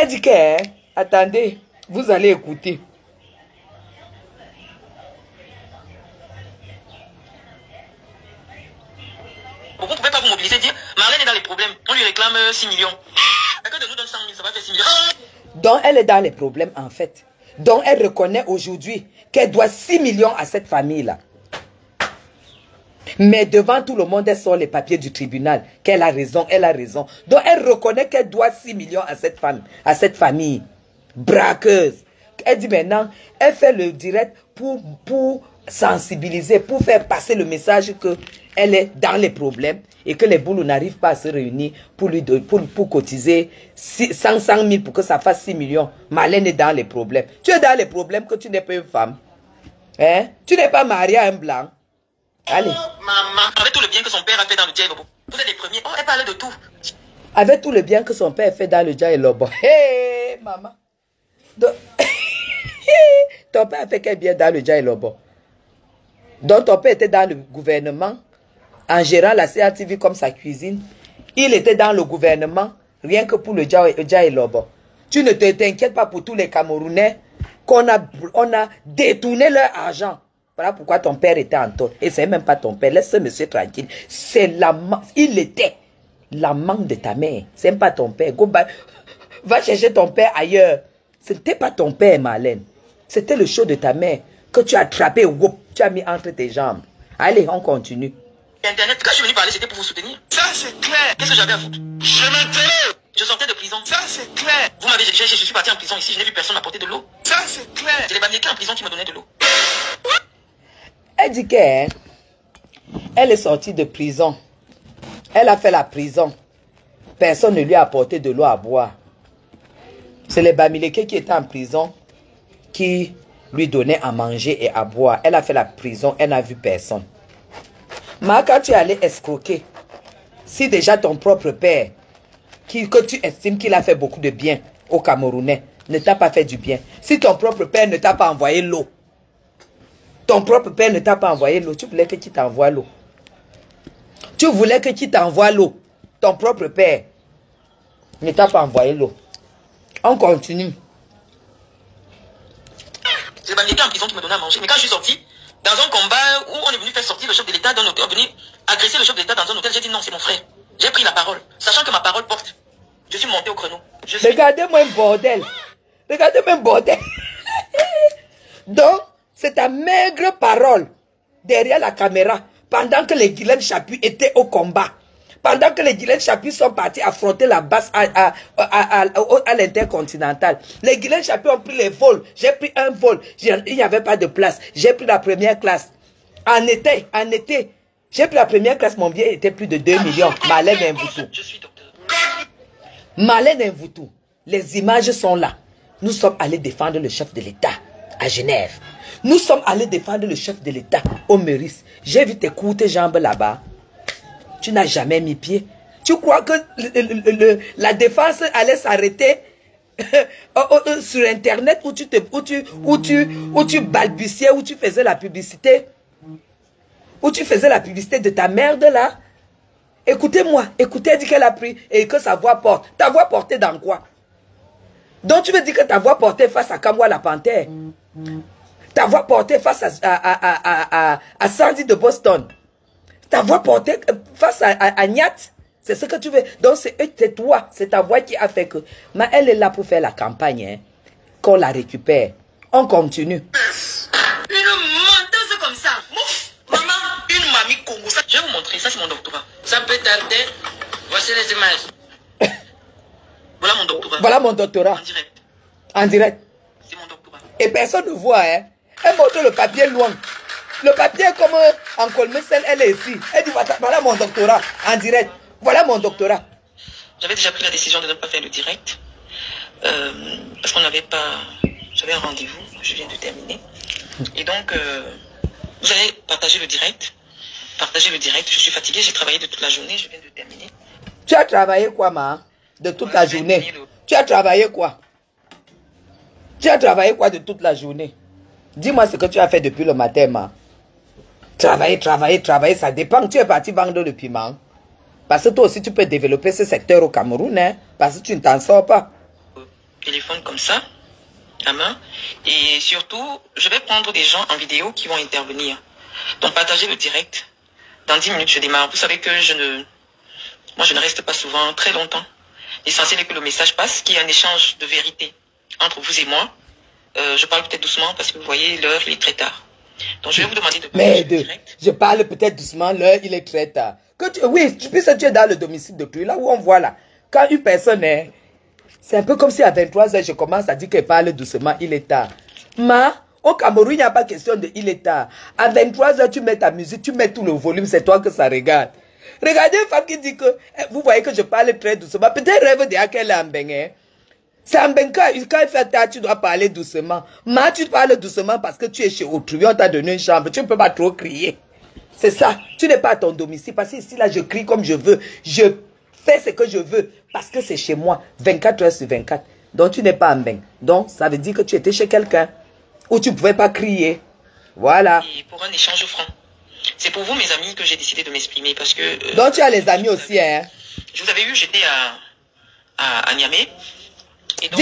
dit que, hein, attendez, vous allez écouter. Vous ne pouvez pas vous mobiliser et dire Marlène est dans les problèmes, on lui réclame 6 millions. Quelqu'un de nous donne 100 000, ça va faire 6 millions. Donc elle est dans les problèmes en fait. Donc elle reconnaît aujourd'hui qu'elle doit 6 millions à cette famille-là. Mais devant tout le monde, elle sort les papiers du tribunal. Qu'elle a raison, elle a raison. Donc elle reconnaît qu'elle doit 6 millions à cette femme, à cette famille. Braqueuse. Elle dit maintenant, elle fait le direct pour sensibiliser, pour faire passer le message qu'elle est dans les problèmes et que les boulots n'arrivent pas à se réunir pour cotiser 100 000 pour que ça fasse 6 millions. Marlène est dans les problèmes. Tu es dans les problèmes que tu n'es pas une femme. Hein? Tu n'es pas mariée à un blanc. Allez. Maman, avec tout le bien que son père a fait dans le Djaïlobo, vous êtes les premiers. Oh, elle parle de tout. Avec tout le bien que son père a fait dans le Djaïlobo. Hé, hey, maman. Donc, ton père a fait quel bien dans le Djaïlobo? Donc ton père était dans le gouvernement, en gérant la CRTV comme sa cuisine. Il était dans le gouvernement, rien que pour le Djaïlobo. Tu ne t'inquiètes pas pour tous les Camerounais qu'on a détourné leur argent. Voilà pourquoi ton père était en tort. Et c'est même pas ton père. Laisse ce monsieur tranquille. C'est l'amant. Il était l'amant de ta mère. C'est même pas ton père. Go back. Va chercher ton père ailleurs. C'était pas ton père, Marlène. C'était le show de ta mère que tu as attrapé. Tu as mis entre tes jambes. Allez, on continue. Internet, quand je suis venu parler, c'était pour vous soutenir. Ça, c'est clair. Qu'est-ce que j'avais à foutre? Je m'intéresse. Je sortais de prison. Ça, c'est clair. Vous m'avez cherché, je suis parti en prison ici. Je n'ai vu personne m'apporter de l'eau. Ça, c'est clair. C'est les Bamilekis en prison qui me donnaient de l'eau. Elle dit qu'elle est sortie de prison. Elle a fait la prison. Personne ne lui a apporté de l'eau à boire. C'est les Bamilekis qui étaient en prison qui lui donnaient à manger et à boire. Elle a fait la prison, elle n'a vu personne. Mais quand tu es allé escroquer, si déjà ton propre père, que tu estimes qu'il a fait beaucoup de bien aux Camerounais, ne t'a pas fait du bien. Si ton propre père ne t'a pas envoyé l'eau, ton propre père ne t'a pas envoyé l'eau, tu voulais que qui t'envoie l'eau. Tu voulais que qui t'envoie l'eau. Ton propre père ne t'a pas envoyé l'eau. On continue. C'est les Bamilekis en prison qui me donnaient à manger. Mais quand je suis sorti, dans un combat où on est venu faire sortir le chef de l'État d'un hôtel, on est venu agresser le chef de l'État dans un hôtel, j'ai dit non, c'est mon frère. J'ai pris la parole, sachant que ma parole porte. Je suis monté au créneau. Regardez-moi un bordel. Regardez-moi un bordel. Donc, c'est ta maigre parole derrière la caméra pendant que les Guylaine Chapuis étaient au combat. Pendant que les Guylaine Chapuis sont partis affronter la basse à l'intercontinental. Les Guylaine Chapuis ont pris les vols. J'ai pris un vol. Il n'y avait pas de place. J'ai pris la première classe. En été, j'ai pris la première classe. Mon billet était plus de 2 millions. Malène Invoutou. Je suis docteur. Malène Invoutou. Les images sont là. Nous sommes allés défendre le chef de l'État à Genève. Nous sommes allés défendre le chef de l'État au Meurice. J'ai vu tes coups, tes jambes là-bas. Tu n'as jamais mis pied. Tu crois que la défense allait s'arrêter sur Internet où tu balbutiais, où tu faisais la publicité? Où tu faisais la publicité de ta merde là? Écoutez-moi, écoutez, elle dit qu'elle a pris et que sa voix porte. Ta voix portée dans quoi? Donc tu veux dire que ta voix portée face à Kamwa la Panthère? Ta voix portée face à Sandy de Boston? Ta voix portée face à Niat? C'est ce que tu veux. Donc c'est toi, c'est ta voix qui a fait que... Mais elle est là pour faire la campagne, hein. Qu'on la récupère. On continue. Une menteuse comme ça. Maman, une mamie Congo. Je vais vous montrer, ça c'est mon doctorat. Ça peut tarder. Voici les images. Voilà mon doctorat. Voilà mon doctorat. En direct. En direct. C'est mon doctorat. Et personne ne voit, hein. Elle montre le papier loin. Le papier est comme en Colmecel, elle est ici. Elle dit, voilà mon doctorat. En direct. Voilà mon doctorat. J'avais déjà pris la décision de ne pas faire le direct. Parce qu'on n'avait pas... J'avais un rendez-vous. Je viens de terminer. Et donc, vous allez partager le direct. Partagez le direct. Je suis fatiguée. J'ai travaillé de toute la journée. Je viens de terminer. Tu as travaillé quoi, ma? De toute la journée. Tu as travaillé quoi? Tu as travaillé quoi de toute la journée? Dis-moi ce que tu as fait depuis le matin, ma. Travailler, ça dépend. Tu es parti vendre le piment. Parce que toi aussi, tu peux développer ce secteur au Cameroun, hein, parce que tu ne t'en sors pas. Téléphone comme ça, à main. Et surtout, je vais prendre des gens en vidéo qui vont intervenir. Donc, partagez le direct. Dans 10 minutes, je démarre. Vous savez que moi, je ne reste pas souvent très longtemps. L'essentiel est que le message passe, qu'il y ait un échange de vérité entre vous et moi. Je parle peut-être doucement parce que vous voyez, l'heure, il est très tard. Donc, je vais vous demander de partager le direct. Je parle peut-être doucement, l'heure, il est très tard. Oui, puisque tu es dans le domicile de Clé, là où on voit là. Quand une personne est... C'est un peu comme si à 23 h, je commence à dire qu'elle parle doucement, il est tard. Au Cameroun, il n'y a pas question de il est tard. À 23 h, tu mets ta musique, tu mets tout le volume, c'est toi que ça regarde. Regardez une femme qui dit que... Vous voyez que je parle très doucement. Peut-être rêve de qu'elle est en Bénin. C'est en Bénin, quand il fait tard, tu dois parler doucement. Tu parles doucement parce que tu es chez autrui, on t'a donné une chambre, tu ne peux pas trop crier. C'est ça. Tu n'es pas à ton domicile. Parce que ici, là, je crie comme je veux. Je fais ce que je veux. Parce que c'est chez moi. 24 h sur 24. Donc, tu n'es pas en bain. Donc, ça veut dire que tu étais chez quelqu'un. Où tu ne pouvais pas crier. Voilà. Et pour un échange franc. C'est pour vous, mes amis, que j'ai décidé de m'exprimer. Parce que... donc, tu as les amis aussi, hein. Je vous avais eu, j'étais à Niamey. Et donc,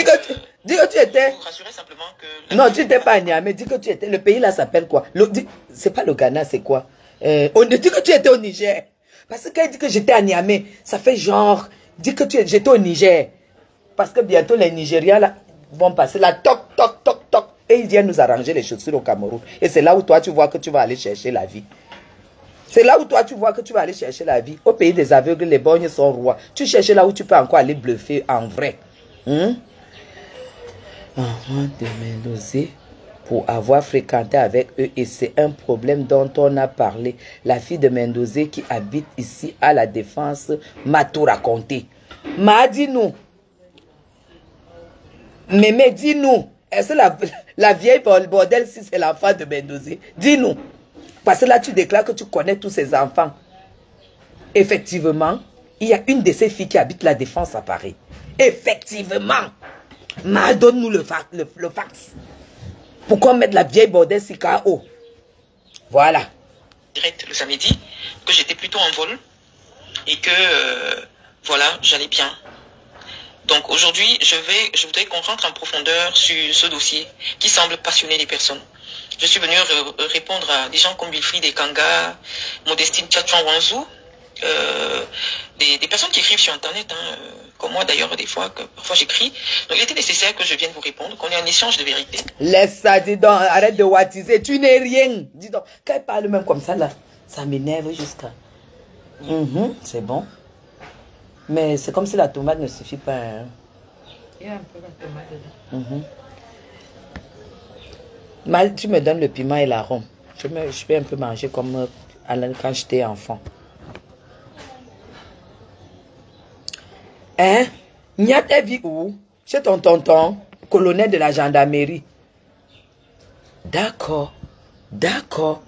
dis que tu étais... Je vous rassurer simplement que... Non, tu n'étais pas à Niamey. Dis que tu étais... Le pays là s'appelle quoi? C'est pas le Ghana, c'est quoi? On dit que tu étais au Niger. Parce que quand il dit que j'étais à Niamey, ça fait genre... Dis que j'étais au Niger. Parce que bientôt les Nigériens là, vont passer là, toc, toc, toc, toc. Et ils viennent nous arranger les chaussures au Cameroun. Et c'est là où toi tu vois que tu vas aller chercher la vie. C'est là où toi tu vois que tu vas aller chercher la vie. Au pays des aveugles, les borgnes sont rois. Tu cherches là où tu peux encore aller bluffer en vrai. Enfant de Mendoza, pour avoir fréquenté avec eux, et c'est un problème dont on a parlé. La fille de Mendoza qui habite ici à la Défense m'a tout raconté. Dis-nous. Mémé, dis-nous. Est-ce que la vieille bordel, si c'est l'enfant de Mendoza? Dis-nous. Parce que là, tu déclares que tu connais tous ces enfants. Effectivement, il y a une de ces filles qui habite la Défense à Paris. Effectivement. Donne-nous le fax. Pourquoi mettre la vieille bordelle si KO? Voilà. Direct le samedi, que j'étais plutôt en vol et que voilà, j'allais bien. Donc aujourd'hui, je voudrais qu'on rentre en profondeur sur ce dossier qui semble passionner les personnes. Je suis venu répondre à des gens comme Wilfried Ekanga, Modestine Tchatchouan Wanzou des personnes qui écrivent sur Internet, hein, comme moi d'ailleurs, des fois, parfois j'écris. Donc il était nécessaire que je vienne vous répondre, qu'on ait un échange de vérité. Laisse ça, dis donc, arrête de wattiser, tu n'es rien. Dis donc, quand elle parle même comme ça là, ça m'énerve jusqu'à... c'est bon. Mais c'est comme si la tomate ne suffit pas. Hein. Il y a un peu de tomate dedans. Mal, tu me donnes le piment et l'arôme. Je vais un peu manger comme quand j'étais enfant. Hein? Nyat est vie où? Chez ton tonton, colonel de la gendarmerie. D'accord. D'accord.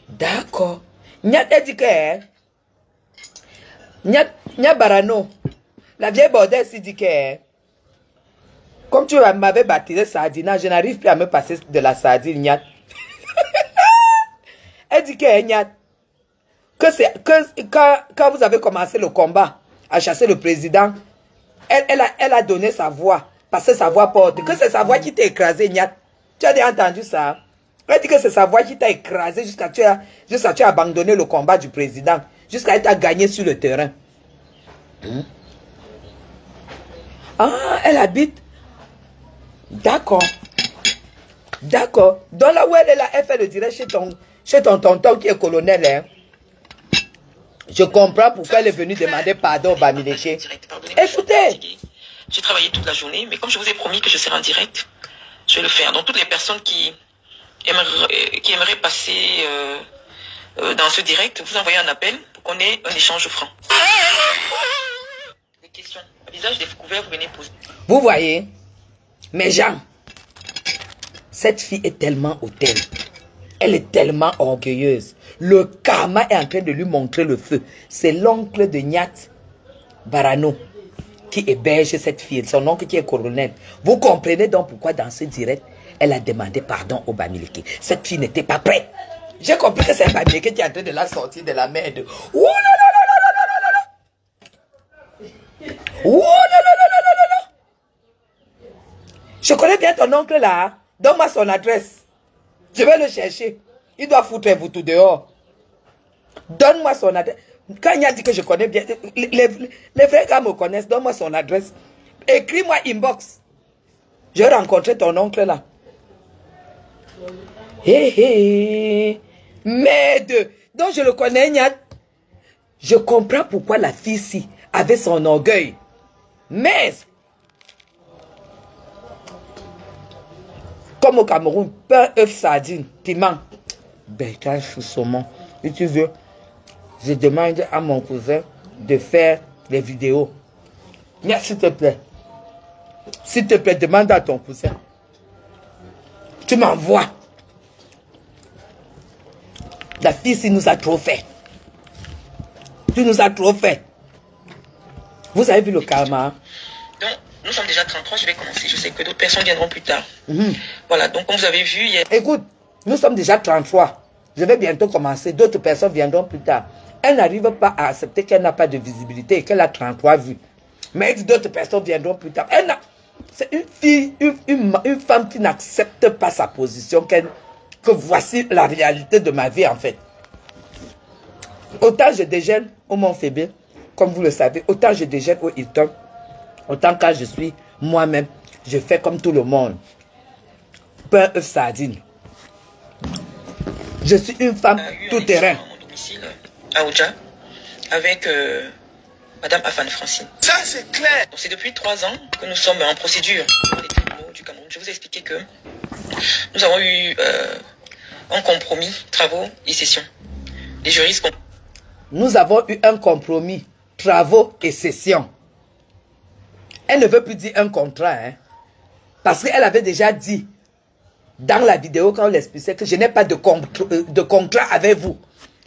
D'accord. Nyat est dit que... Nyat Barano. La vieille bordelle s'est dit que... Comme tu m'avais baptisé Sardina, je n'arrive plus à me passer de la sardine, Nyat. Elle dit que Nyat, quand vous avez commencé le combat à chasser le président, elle a donné sa voix, parce que sa voix porte. Que c'est sa voix qui t'a écrasé, Nyat. Tu as déjà entendu ça? Elle dit que c'est sa voix qui t'a écrasé jusqu'à tu as abandonné le combat du président, jusqu'à elle t'a gagné sur le terrain. Ah, elle habite. D'accord. D'accord. Dans là où elle est là, elle fait le direct chez ton tonton qui est colonel. Hein. Je comprends pourquoi elle est venue demander pardon au Bamileke. Écoutez. J'ai travaillé toute la journée, mais comme je vous ai promis que je serai en direct, je vais le faire. Donc toutes les personnes qui aimeraient passer dans ce direct, vous envoyez un appel pour qu'on ait un échange franc. Des questions à visage découvert, vous venez poser. Vous voyez? Mais Jean, cette fille est tellement hautaine. Elle est tellement orgueilleuse. Le karma est en train de lui montrer le feu. C'est l'oncle de Nyat Barano qui héberge cette fille. Son oncle qui est colonel. Vous comprenez donc pourquoi dans ce direct, elle a demandé pardon au Bamileke. Cette fille n'était pas prête. J'ai compris que c'est un Bamileke qui est en train de la sortir de la merde. Oh là là là là là là là là. Oh là là là là là là. Je connais bien ton oncle là. Donne-moi son adresse. Je vais le chercher. Il doit foutre vous tout dehors. Donne-moi son adresse. Quand il a dit que je connais bien, les vrais gars me connaissent. Donne-moi son adresse. Écris-moi inbox. Je vais rencontrer ton oncle là. Hé hé. Merde. Donc je le connais, Nyat. Je comprends pourquoi la fille-ci avait son orgueil. Mais... Comme au Cameroun, pain, œuf, sardine, piment, bétail, chou, saumon. Si tu veux, je demande à mon cousin de faire les vidéos. Mais s'il te plaît. S'il te plaît, demande à ton cousin. Tu m'envoies. La fille, si nous a trop fait. Tu nous as trop fait. Vous avez vu le karma? Donc, nous sommes déjà 33, je vais commencer. Je sais que d'autres personnes viendront plus tard. Voilà, donc comme vous avez vu... Écoute, nous sommes déjà 33. Je vais bientôt commencer. D'autres personnes viendront plus tard. Elle n'arrive pas à accepter qu'elle n'a pas de visibilité et qu'elle a 33 vues. Mais d'autres personnes viendront plus tard. C'est une fille, une femme qui n'accepte pas sa position, que voici la réalité de ma vie en fait. Autant je déjeune au Mont-Fébé, comme vous le savez, autant je déjeune au Hilton, autant quand je suis moi-même, je fais comme tout le monde. Pain, œuf, sardine. Je suis une femme tout terrain. À mon domicile, à Oudja, avec Madame Afane Francine. Ça, c'est clair. Donc c'est depuis 3 ans que nous sommes en procédure dans les tribunaux du Cameroun. Je vous ai expliqué que nous avons eu un compromis, travaux et sessions. Les juristes... Nous avons eu un compromis, travaux et sessions. Elle ne veut plus dire un contrat, hein, parce qu'elle avait déjà dit dans la vidéo quand on l'expliquait que je n'ai pas de contrat avec vous.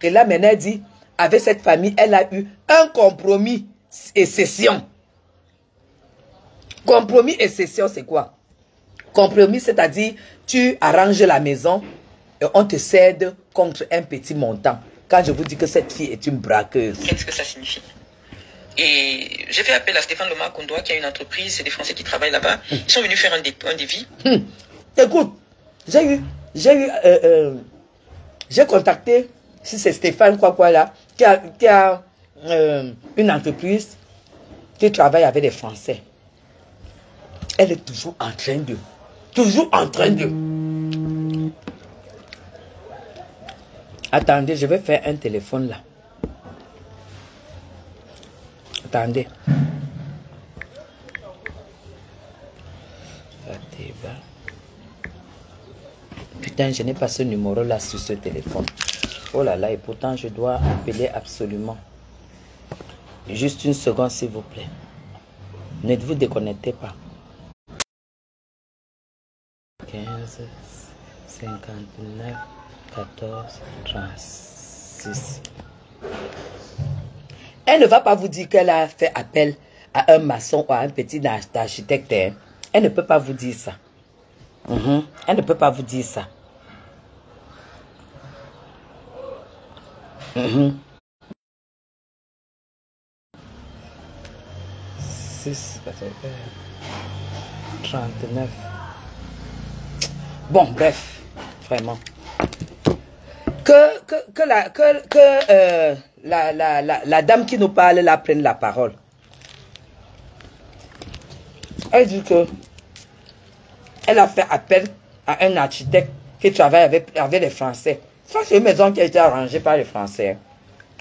Et là maintenant elle dit, avec cette famille, elle a eu un compromis et session. Compromis et session, c'est quoi? Compromis, c'est-à-dire tu arranges la maison et on te cède contre un petit montant. Quand je vous dis que cette fille est une braqueuse. Qu'est-ce que ça signifie? Et j'ai fait appel à Stéphane Lomar Kondoa qui a une entreprise, c'est des Français qui travaillent là-bas. Ils sont venus faire un devis. Écoute, j'ai contacté, si c'est Stéphane quoi là, qui a une entreprise qui travaille avec les Français. Elle est toujours en train de... Attendez, je vais faire un téléphone là. Attendez. Putain, je n'ai pas ce numéro là sur ce téléphone. Oh là là, et pourtant je dois appeler absolument. Juste une seconde s'il vous plaît. Ne vous déconnectez pas. 15, 59, 14, 36. Elle ne va pas vous dire qu'elle a fait appel à un maçon ou à un petit architecte. Hein. Elle ne peut pas vous dire ça. Elle ne peut pas vous dire ça. 6, 39. Bon, bref, vraiment. Que la dame qui nous parle là prenne la parole. Elle dit que elle a fait appel à un architecte qui travaille avec les Français. Ça, c'est une maison qui a été arrangée par les Français.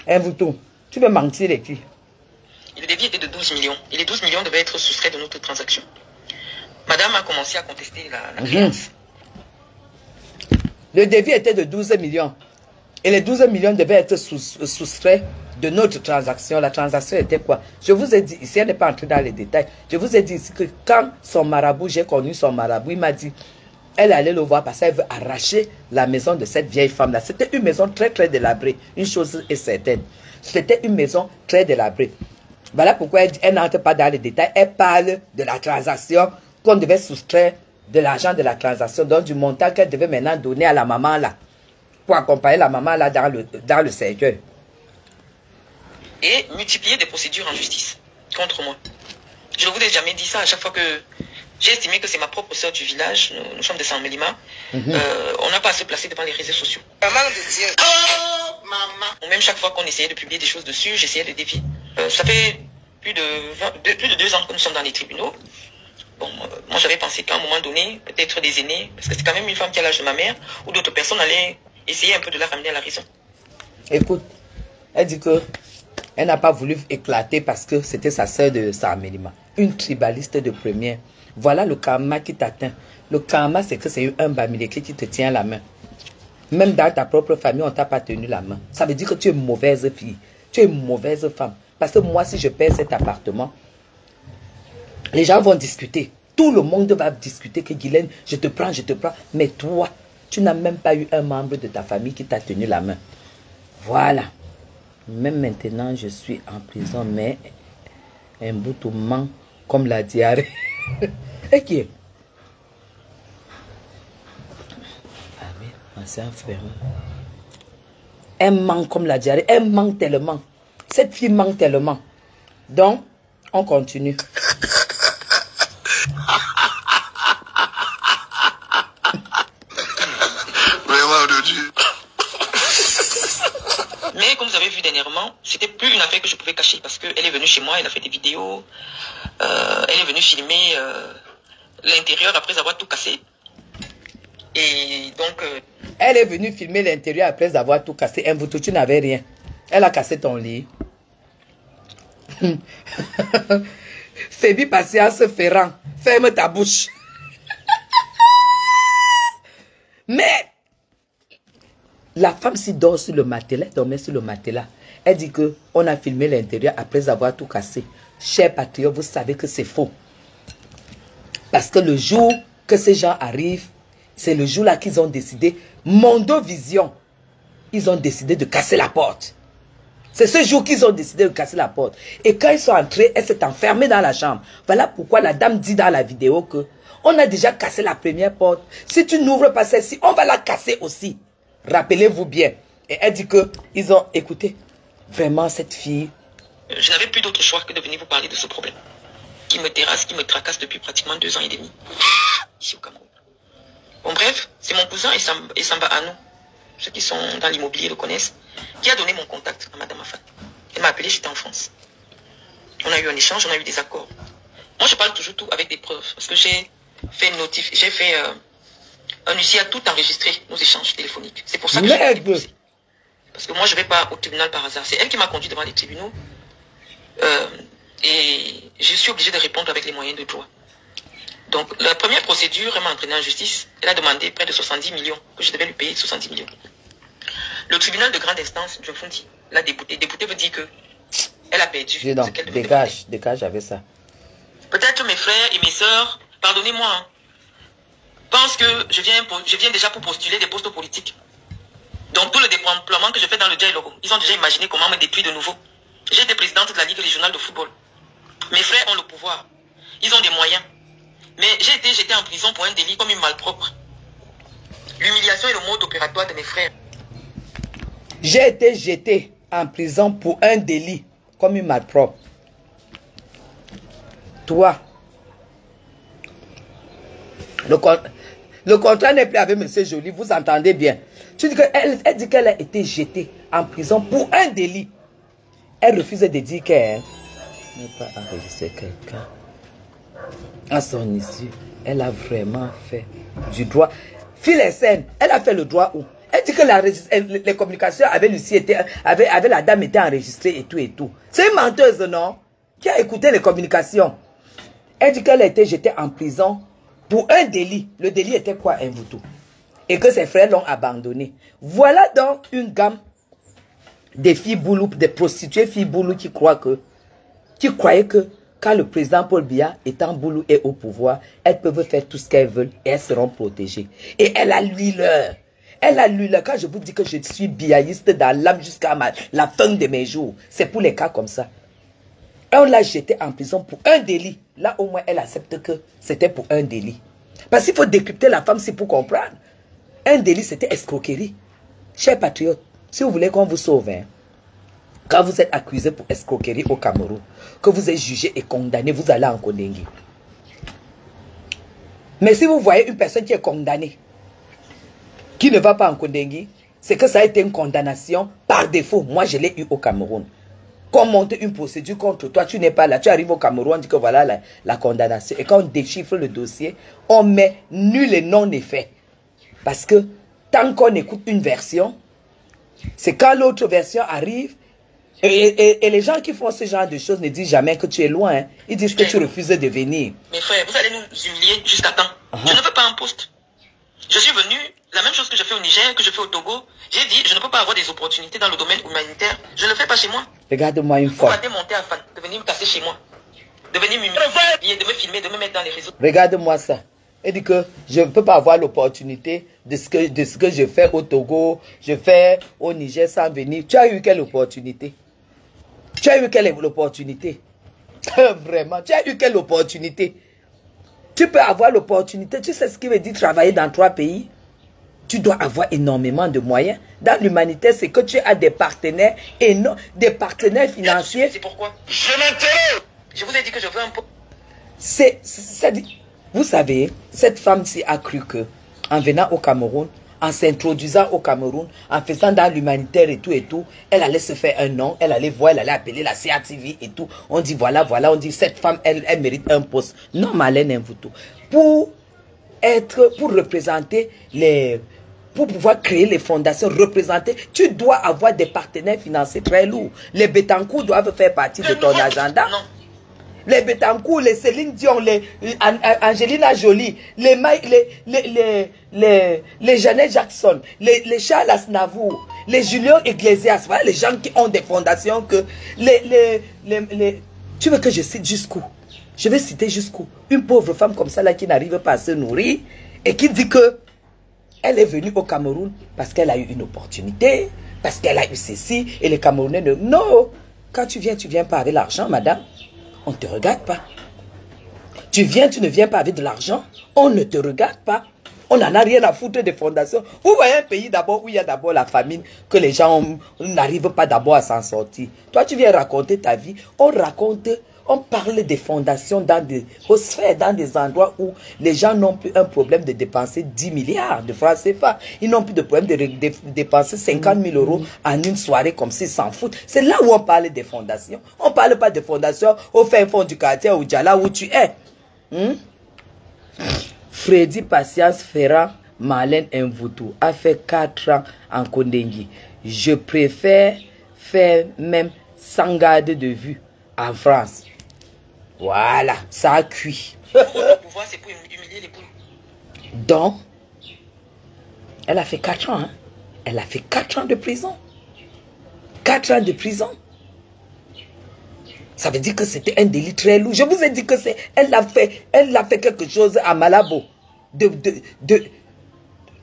Hein, vous tout. Tu veux mentir les filles. Le devis était de 12 millions. Et les 12 millions devaient être soustraits de notre transaction. Madame a commencé à contester la créance. Le devis était de 12 millions. Et les 12 millions devaient être soustraits de notre transaction. La transaction était quoi? Je vous ai dit, ici, elle n'est pas entrée dans les détails. Je vous ai dit ici que quand son marabout, j'ai connu son marabout, il m'a dit, elle allait le voir parce qu'elle veut arracher la maison de cette vieille femme-là. C'était une maison très, très délabrée. Une chose est certaine. C'était une maison très délabrée. Voilà pourquoi elle n'entre pas dans les détails. Elle parle de la transaction qu'on devait soustraire de l'argent de la transaction, donc du montant qu'elle devait maintenant donner à la maman là, pour accompagner la maman là dans le cercueil. Et multiplier des procédures en justice contre moi. Je ne vous ai jamais dit ça. À chaque fois que j'ai estimé que c'est ma propre soeur du village, nous sommes de Saint-Mélima, on n'a pas à se placer devant les réseaux sociaux. Maman de Dieu. Oh, maman. Ou même chaque fois qu'on essayait de publier des choses dessus, j'essayais de dévier. Ça fait plus de 2 ans que nous sommes dans les tribunaux. Bon, moi j'avais pensé qu'à un moment donné, peut-être des aînés, parce que c'est quand même une femme qui a l'âge de ma mère, ou d'autres personnes allaient essayer un peu de la ramener à la raison. Écoute, elle dit que elle n'a pas voulu éclater parce que c'était sa sœur de Saint-Mélima. Une tribaliste de première. Voilà le karma qui t'atteint. Le karma, c'est que c'est un bamileke qui te tient la main. Même dans ta propre famille, on ne t'a pas tenu la main. Ça veut dire que tu es une mauvaise fille. Tu es une mauvaise femme. Parce que moi, si je perds cet appartement, les gens vont discuter. Tout le monde va discuter que Guylaine, je te prends. Mais toi, tu n'as même pas eu un membre de ta famille qui t'a tenu la main. Voilà. Même maintenant, je suis en prison, mais un boutonnement comme la diarrhée. Et qui est? Ah oui, c'est enfermé. Elle manque comme la diarrhée. Elle manque tellement. Cette fille manque tellement. Donc, on continue. Mais comme vous avez vu dernièrement, c'était plus une affaire que je pouvais cacher parce qu'elle est venue chez moi, elle a fait des vidéos, elle est venue filmer l'intérieur après avoir tout cassé. Et donc... Elle est venue filmer l'intérieur après avoir tout cassé. Un bouton, tu n'avais rien. Elle a cassé ton lit. Fébi patience Ferrand, ferme ta bouche. Mais la femme s'y dort sur le matelas, elle dormait sur le matelas. Elle dit que on a filmé l'intérieur après avoir tout cassé. Chers patriotes, vous savez que c'est faux. Parce que le jour que ces gens arrivent, c'est le jour là qu'ils ont décidé, Mondovision, ils ont décidé de casser la porte. C'est ce jour qu'ils ont décidé de casser la porte. Et quand ils sont entrés, elle s'est enfermée dans la chambre. Voilà pourquoi la dame dit dans la vidéo que on a déjà cassé la première porte. Si tu n'ouvres pas celle-ci, on va la casser aussi. Rappelez-vous bien. Et elle dit que ils ont écouté. Vraiment, cette fille. Je n'avais plus d'autre choix que de venir vous parler de ce problème. Qui me terrasse, qui me tracasse depuis pratiquement 2 ans et demi. Ici au Cameroun. Bon bref, c'est mon cousin et Samba Anou. Ceux qui sont dans l'immobilier le connaissent. Qui a donné mon contact à Madame Afan. Elle m'a appelé, j'étais en France. On a eu un échange, on a eu des accords. Moi, je parle toujours tout avec des preuves. Parce que j'ai fait un huissier à tout enregistrer, nos échanges téléphoniques. C'est pour ça que je l'ai déposé. Parce que moi, je ne vais pas au tribunal par hasard. C'est elle qui m'a conduit devant les tribunaux. Et je suis obligée de répondre avec les moyens de droit. Donc, la première procédure, elle m'a entraîné en justice. Elle a demandé près de 70 millions, que je devais lui payer 70 millions. Le tribunal de grande instance, je vous dis, l'a débouté. Débouté veut dire que elle a perdu. Ce qu'elle devait dégage avec ça. Peut-être mes frères et mes sœurs, pardonnez-moi, hein, pensent que je viens déjà pour postuler des postes politiques. Donc, tout le déploiement que je fais dans le dialogue, ils ont déjà imaginé comment me détruire de nouveau. J'ai été présidente de la Ligue régionale de football. Mes frères ont le pouvoir. Ils ont des moyens. Mais j'ai été jeté en prison pour un délit comme une malpropre. L'humiliation est le mode opératoire de mes frères. J'ai été jeté en prison pour un délit comme une malpropre. Toi, le contrat n'est plus avec M. Joly, vous entendez bien. Tu dis qu'elle dit qu'elle a été jetée en prison pour un délit. Elle refuse de dire qu'elle n'est pas enregistré quelqu'un. À son issue, elle a vraiment fait du droit. Fil et scène, elle a fait le droit où? Elle dit que les communications avec Lucie avec la dame étaient enregistrées et tout et tout. C'est une menteuse, non? Qui a écouté les communications? Elle dit qu'elle a été jetée en prison pour un délit. Le délit était quoi, un voutou? Et que ses frères l'ont abandonné. Voilà donc une gamme des filles boulou, des prostituées filles boulou qui croyaient que quand le président Paul Biya est en boulot et au pouvoir, elles peuvent faire tout ce qu'elles veulent et elles seront protégées. Et elle a lu l'heure. Elle a lu l'heure. Quand je vous dis que je suis biaïste dans l'âme jusqu'à la fin de mes jours, c'est pour les cas comme ça. On l'a jetée en prison pour un délit. Là, au moins, elle accepte que c'était pour un délit. Parce qu'il faut décrypter la femme, c'est pour comprendre. Un délit, c'était escroquerie. Chers patriotes, si vous voulez qu'on vous sauve, hein, quand vous êtes accusé pour escroquerie au Cameroun, que vous êtes jugé et condamné, vous allez en Kondengui. Mais si vous voyez une personne qui est condamnée, qui ne va pas en Kondengui, c'est que ça a été une condamnation par défaut. Moi, je l'ai eu au Cameroun. Quand on monte une procédure contre toi, tu n'es pas là, tu arrives au Cameroun, on dit que voilà la condamnation. Et quand on déchiffre le dossier, on met nul et non effet. Parce que tant qu'on écoute une version, c'est quand l'autre version arrive, et les gens qui font ce genre de choses ne disent jamais que tu es loin. Hein. Ils disent que tu refuses de venir. Mes frères, vous allez nous humilier jusqu'à temps. Je ne veux pas un poste. Je suis venu, la même chose que je fais au Niger, que je fais au Togo. J'ai dit, je ne peux pas avoir des opportunités dans le domaine humanitaire. Je ne le fais pas chez moi. Regarde-moi une fois. Vous allez monter à Fan, de venir me casser chez moi. De venir m'humilier, de me filmer, de me mettre dans les réseaux. Regarde-moi ça. Elle dit que je ne peux pas avoir l'opportunité de ce que je fais au Togo, je fais au Niger sans venir. Tu as eu quelle opportunité? Tu as eu quelle opportunité? Vraiment, tu as eu quelle opportunité? Tu peux avoir l'opportunité. Tu sais ce qui veut dire travailler dans 3 pays? Tu dois avoir énormément de moyens. Dans l'humanité, c'est que tu as des partenaires et non des partenaires financiers. C'est pourquoi je m'interroge. Je vous ai dit que je veux un peu. Vous savez, cette femme-ci a cru que, en venant au Cameroun, en s'introduisant au Cameroun, en faisant dans l'humanitaire et tout, elle allait se faire un nom, elle allait voir, elle allait appeler la CATV et tout. On dit voilà, on dit cette femme, elle mérite un poste. Non, Malène Mvuto. Pour représenter pour pouvoir créer les fondations, représenter, tu dois avoir des partenaires financiers très lourds. Les Betancourt doivent faire partie de ton agenda. Non. Les Betancourt, les Céline Dion, les Angelina Jolie, les Janet Jackson, les Charles Aznavour, les Julien Iglesias, voilà les gens qui ont des fondations que tu veux que je cite jusqu'où? Je vais citer jusqu'où? Une pauvre femme comme ça là qui n'arrive pas à se nourrir et qui dit que elle est venue au Cameroun parce qu'elle a eu une opportunité, parce qu'elle a eu ceci et les Camerounais ne... Non, quand tu viens pas avec l'argent, madame. On ne te regarde pas. Tu ne viens pas avec de l'argent, on ne te regarde pas. On n'en a rien à foutre des fondations. Vous voyez un pays d'abord où il y a d'abord la famine, que les gens n'arrivent pas d'abord à s'en sortir. Toi, tu viens raconter ta vie. On raconte On parle des fondations dans des sphères, dans des endroits où les gens n'ont plus un problème de dépenser 10 milliards de francs CFA. Ils n'ont plus de problème de dépenser 50 000 euros en une soirée comme s'ils s'en foutent. C'est là où on parle des fondations. On ne parle pas de fondations au fin fond du quartier ou là où tu es. Freddy Patience Ferrand Marlène Mvoutou a fait 4 ans en Kondengi. Je préfère faire même sans garde de vue en France. Voilà, ça a cuit. Votre pouvoir, c'est pour humilier les poules. Donc, elle a fait 4 ans. Hein? Elle a fait 4 ans de prison. 4 ans de prison. Ça veut dire que c'était un délit très lourd. Je vous ai dit que c'est... Elle a fait quelque chose à Malabo.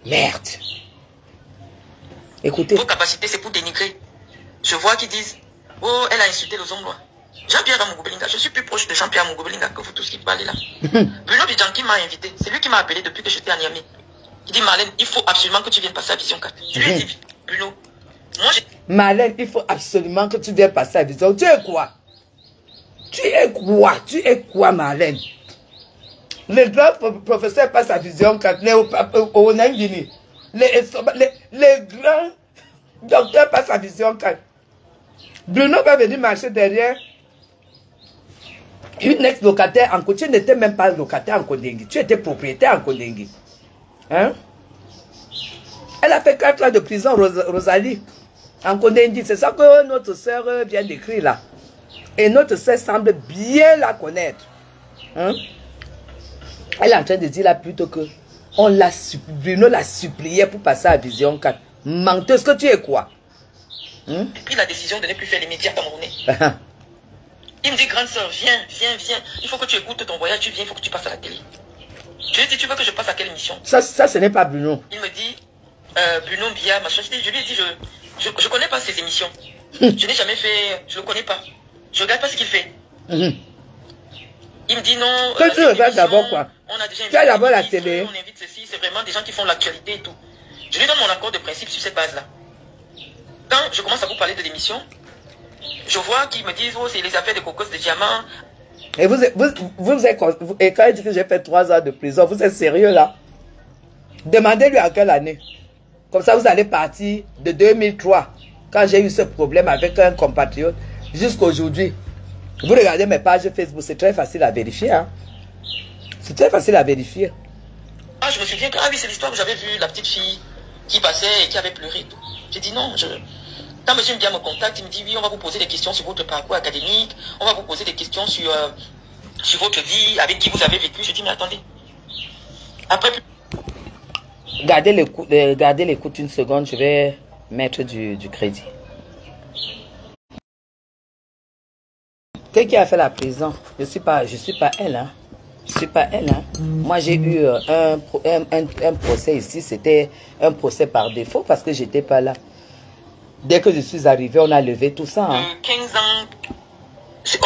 Merde. Écoutez. Vos capacités, c'est pour dénigrer. Je vois qu'ils disent, oh, elle a insulté les hommes noirs. Jean-Pierre Amugobelinga, je suis plus proche de Jean-Pierre Amugobelinga que vous tous qui parlez là. Bruno Bidjanki m'a invité. C'est lui qui m'a appelé depuis que j'étais à Niamey. Il dit, Marlène, il faut absolument que tu viennes passer à Vision 4. Je lui ai dit, Bruno, moi j'ai... Marlène, il faut absolument que tu viennes passer à Vision. Tu es quoi? Tu es quoi? Tu es quoi, Marlène? Les grands professeurs passent à Vision 4. Les grands docteurs passent à Vision 4. Bruno va venir marcher derrière une ex-locataire en Kondengi. Tu n'étais même pas locataire en Kondengi. Tu étais propriétaire en Kondengi. Hein? Elle a fait 4 ans de prison, Rosalie, en Kondengi. C'est ça que notre soeur vient d'écrire là. Et notre soeur semble bien la connaître. Hein? Elle est en train de dire là plutôt que Bruno l'a supplié pour passer à Vision 4. Menteuse, que tu es quoi? J'ai pris la décision de ne plus faire les médias camerounais. Il me dit, grande soeur, viens. Il faut que tu écoutes ton voyage, tu viens, il faut que tu passes à la télé. Je lui ai dit, tu veux que je passe à quelle émission? Ça ce n'est pas Bruno. Il me dit, Bruno Bia, machin. Je lui ai dit, je connais pas ces émissions. Je n'ai jamais fait, je ne connais pas. Je regarde pas ce qu'il fait. Il me dit non. Que tu regardes d'abord quoi? On a déjà tu as d'abord la télé. On invite ceci, c'est vraiment des gens qui font l'actualité et tout. Je lui donne mon accord de principe sur cette base-là. Quand je commence à vous parler de l'émission, je vois qu'ils me disent, oh, c'est les affaires de cocos de diamants. Et quand il dit que j'ai fait 3 ans de prison, vous êtes sérieux là? Demandez-lui à quelle année. Comme ça, vous allez partir de 2003, quand j'ai eu ce problème avec un compatriote, jusqu'à aujourd'hui. Vous regardez mes pages Facebook, c'est très facile à vérifier. Hein? C'est très facile à vérifier. Ah, je me souviens que ah, oui, c'est l'histoire où j'avais vu la petite fille qui passait et qui avait pleuré. J'ai dit non. Quand monsieur Mbia me contacte, il me dit oui, on va vous poser des questions sur votre parcours académique, on va vous poser des questions sur votre vie, avec qui vous avez vécu. Je dis mais attendez. Après, gardez l'écoute une seconde, je vais mettre du crédit. Qui a fait la prison? Je suis pas elle. Hein. Je suis pas elle. Hein. Moi, j'ai eu un procès ici. C'était un procès par défaut parce que j'étais pas là. Dès que je suis arrivé, on a levé tout ça. Hein. 15 ans,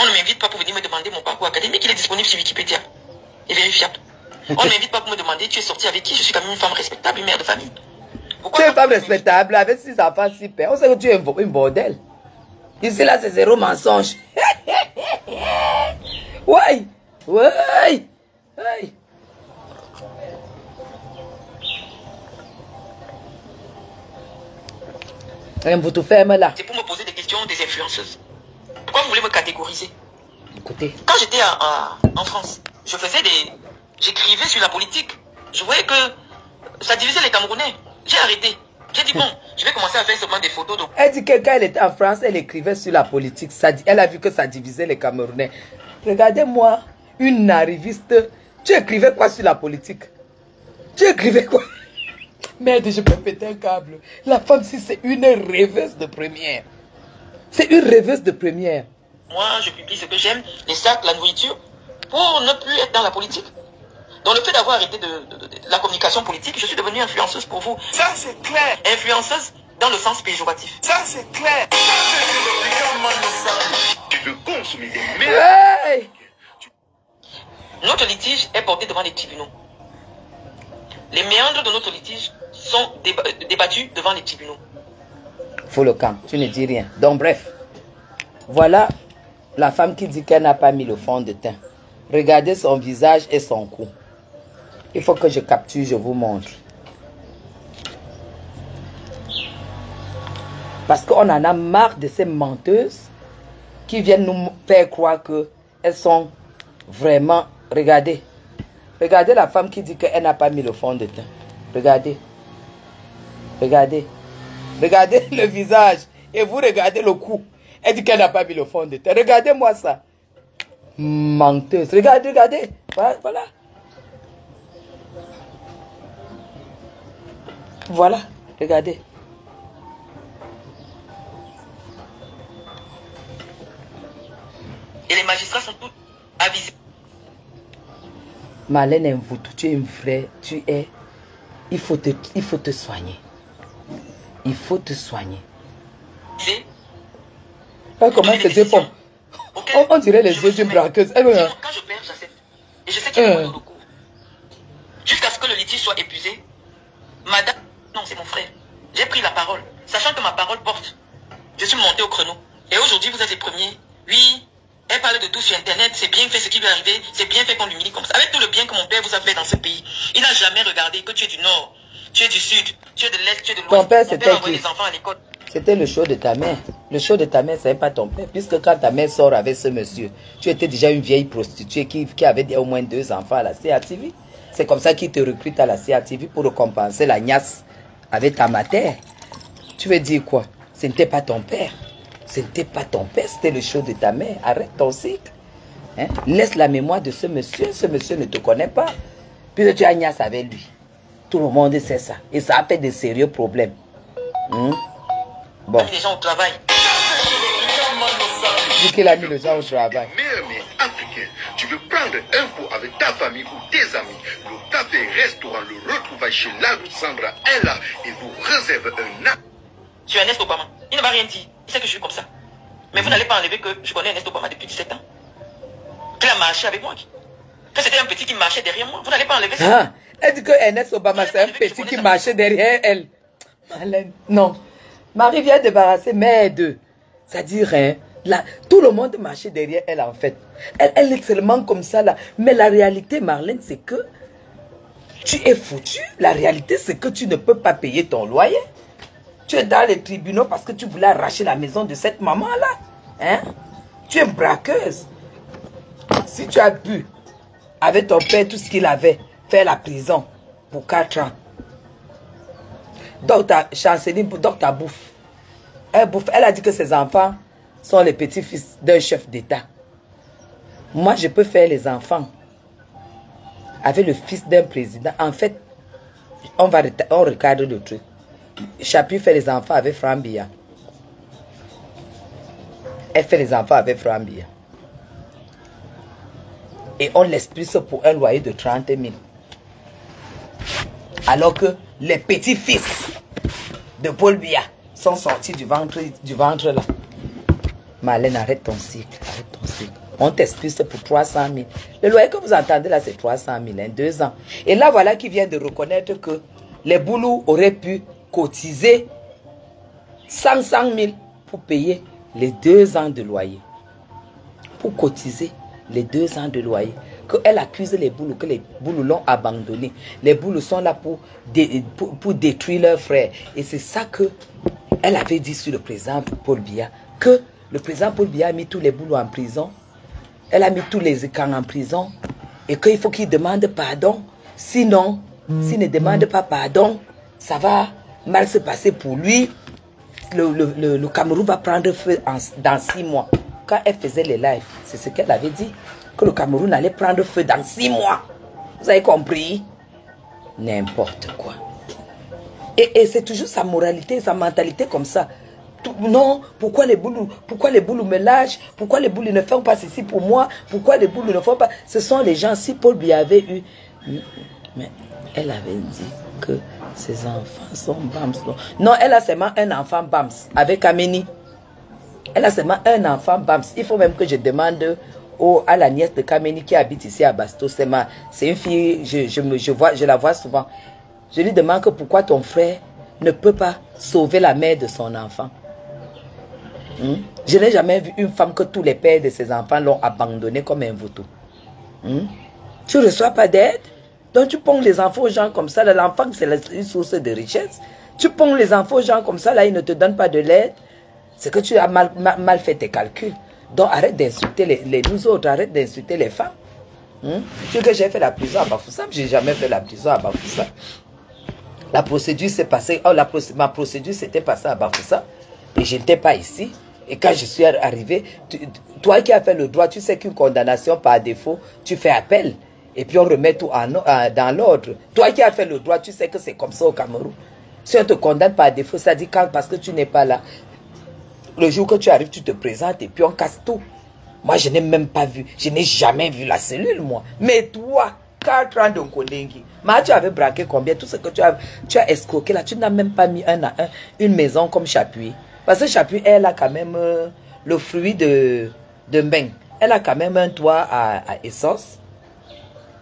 on ne m'invite pas pour venir me demander mon parcours académique. Il est disponible sur Wikipédia. Et vérifiable. On ne m'invite pas pour me demander tu es sorti avec qui? Je suis quand même une femme respectable, une mère de famille. Pourquoi tu es une femme respectable avec 6 enfants, 6 pères. On sait que tu es une bordel. Ici, là, c'est zéro mensonge. Ouais. Vous tout ferme là. C'est pour me poser des questions des influenceuses. Pourquoi vous voulez me catégoriser? Écoutez. Quand j'étais en France, j'écrivais sur la politique. Je voyais que ça divisait les Camerounais. J'ai arrêté. J'ai dit bon, je vais commencer à faire seulement des photos. Elle dit que quand elle était en France, elle écrivait sur la politique. Elle a vu que ça divisait les Camerounais. Regardez-moi, une arriviste. Tu écrivais quoi sur la politique? Tu écrivais quoi? Merde, je peux péter un câble. La femme, si c'est une rêveuse de première. C'est une rêveuse de première. Moi, je publie ce que j'aime, les sacs, la nourriture, pour ne plus être dans la politique. Donc le fait d'avoir arrêté de la communication politique, je suis devenue influenceuse pour vous. Ça c'est clair. Influenceuse dans le sens péjoratif. Ça c'est clair. Tu veux consommer des merdes. Hey! Notre litige est porté devant les tribunaux. Les méandres de notre litige sont débattus devant les tribunaux. Faut le camp, tu ne dis rien. Donc bref, voilà La femme qui dit qu'elle n'a pas mis le fond de teint. Regardez son visage et son cou. Il faut que je capture, je vous montre. Parce qu'on en a marre de ces menteuses qui viennent nous faire croire qu'elles sont vraiment... Regardez. Regardez la femme qui dit qu'elle n'a pas mis le fond de teint. Regardez. Regardez. Regardez le visage. Et vous regardez le cou. Elle dit qu'elle n'a pas mis le fond de teint. Regardez-moi ça. Menteuse. Regardez, regardez. Voilà. Voilà. Regardez. Et les magistrats sont tous avisés. Marlène Mvoutou, tu es une vraie, tu es... Il faut te soigner. Il faut te soigner. Comment ces yeux font? On dirait les yeux d'une braqueuse. Quand je perds, j'accepte. Et je sais qu'il y a beaucoup de recours. Jusqu'à ce que le litige soit épuisé. Madame, non, c'est mon frère. J'ai pris la parole, sachant que ma parole porte. Je suis monté au créneau. Et aujourd'hui, vous êtes les premiers. Oui, elle parle de tout sur Internet. C'est bien fait ce qui lui est arrivé. C'est bien fait qu'on l'humilie comme ça. Avec tout le bien que mon père vous a fait dans ce pays, il n'a jamais regardé que tu es du Nord, tu es du Sud, tu es de l'Est, tu es de l'Ouest. Ton père, c'était qui? Les enfants à l'école. C'était le show de ta mère. Le show de ta mère, ce n'est pas ton père. Puisque quand ta mère sort avec ce monsieur, tu étais déjà une vieille prostituée qui avait au moins 2 enfants à la CATV. C'est comme ça qu'il te recrute à la CATV pour récompenser la gnasse avec ta matière. Tu veux dire quoi? Ce n'était pas ton père. Ce n'était pas ton père, c'était le show de ta mère. Arrête ton cycle. Hein? Laisse la mémoire de ce monsieur. Ce monsieur ne te connaît pas. Puis tu as gnasse avec lui. Tout le monde sait ça. Et ça a fait de sérieux problèmes. Bon. Les gens au travail. Dis qu'il a mis les gens au travail. Mais africain, tu veux prendre un pot avec ta famille ou tes amis, le café restaurant, le retrouvailles chez Sandra est là et vous réserve un acte. Tu es Ernest Obama. Il ne va rien dire. Il sait que je suis comme ça. Mais vous n'allez pas enlever que je connais Ernest Obama depuis 17 ans. Qu'il a marché avec moi. Que c'était un petit qui marchait derrière moi. Vous n'allez pas enlever ça. Ah, elle dit que Ernest Obama, c'est un petit qui marchait derrière elle. Malène. Non. Marie vient débarrasser mère d'eux. C'est-à-dire, hein, là, tout le monde marchait derrière elle, en fait. Elle est seulement comme ça, là. Mais la réalité, Marlène, c'est que tu es foutu. La réalité, c'est que tu ne peux pas payer ton loyer. Tu es dans les tribunaux parce que tu voulais arracher la maison de cette maman-là. Hein? Tu es braqueuse. Si tu as pu, avec ton père, tout ce qu'il avait, faire la prison pour 4 ans. Donc, Chanceline, donc ta bouffe. Elle a dit que ses enfants sont les petits-fils d'un chef d'État. Moi, je peux faire les enfants avec le fils d'un président. En fait, on recadre le truc. Chapuis fait les enfants avec Frambia. Elle fait les enfants avec Frambia. Et on laisse plus pour un loyer de 30 000. Alors que les petits-fils de Paul Biya sont sortis du ventre là. Marlène, arrête ton cycle. Arrête ton cycle. On t'expulse pour 300 000. Le loyer que vous entendez là, c'est 300 000, hein, 2 ans. Et là, voilà qui vient de reconnaître que les boulous auraient pu cotiser 100 000 pour payer les 2 ans de loyer. Pour cotiser les 2 ans de loyer. Qu'elle accuse les boulous, que les boulous l'ont abandonné. Les boulous sont là pour détruire leurs frères. Et c'est ça qu'elle avait dit sur le président Paul Biya. Que le président Paul Biya a mis tous les boulous en prison. Elle a mis tous les écrans en prison. Et qu'il faut qu'il demande pardon. Sinon, s'il ne demande pas pardon, ça va mal se passer pour lui. Le Cameroun va prendre feu dans 6 mois. Quand elle faisait les lives, c'est ce qu'elle avait dit. Que le Cameroun allait prendre feu dans 6 mois. Vous avez compris? N'importe quoi. Et c'est toujours sa moralité, sa mentalité comme ça. Non, pourquoi les boulous me lâchent? Pourquoi les boulous ne font pas ceci pour moi? Pourquoi les boulous ne font pas? Ce sont les gens, si Paul Biya avait eu... Mais elle avait dit que ses enfants sont Bams. Non, elle a seulement un enfant Bams avec Aménie. Elle a seulement un enfant Bams. Il faut même que je demande à la nièce de Kameni qui habite ici à Basto. C'est une fille, je la vois souvent. Je lui demande que pourquoi ton frère ne peut pas sauver la mère de son enfant. Je n'ai jamais vu une femme que tous les pères de ses enfants l'ont abandonnée comme un vautour. Tu ne reçois pas d'aide. Donc tu ponds les enfants aux gens comme ça. L'enfant, c'est une source de richesse. Tu ponds les enfants aux gens comme ça, là, ils ne te donnent pas de l'aide. C'est que tu as mal fait tes calculs. Donc arrête d'insulter nous autres, arrête d'insulter les femmes. Tu sais que j'ai fait la prison à Bafoussam, je n'ai jamais fait la prison à Bafoussam. La procédure s'est passée, ma procédure s'était passée à Bafoussam et je n'étais pas ici. Et quand je suis arrivé, toi qui as fait le droit, tu sais qu'une condamnation par défaut, tu fais appel. Et puis on remet tout dans l'ordre. Toi qui as fait le droit, tu sais que c'est comme ça au Cameroun. Si on te condamne par défaut, ça dit quand parce que tu n'es pas là. Le jour que tu arrives, tu te présentes et puis on casse tout. Moi, je n'ai même pas vu, je n'ai jamais vu la cellule, moi. Mais toi, 4 ans de Nkondengi, tu avais braqué combien? Tout ce que tu as escroqué là, tu n'as même pas mis un à un une maison comme Chapuis. Parce que Chapuis, elle a quand même le fruit de Mbeng. Elle a quand même un toit à essence.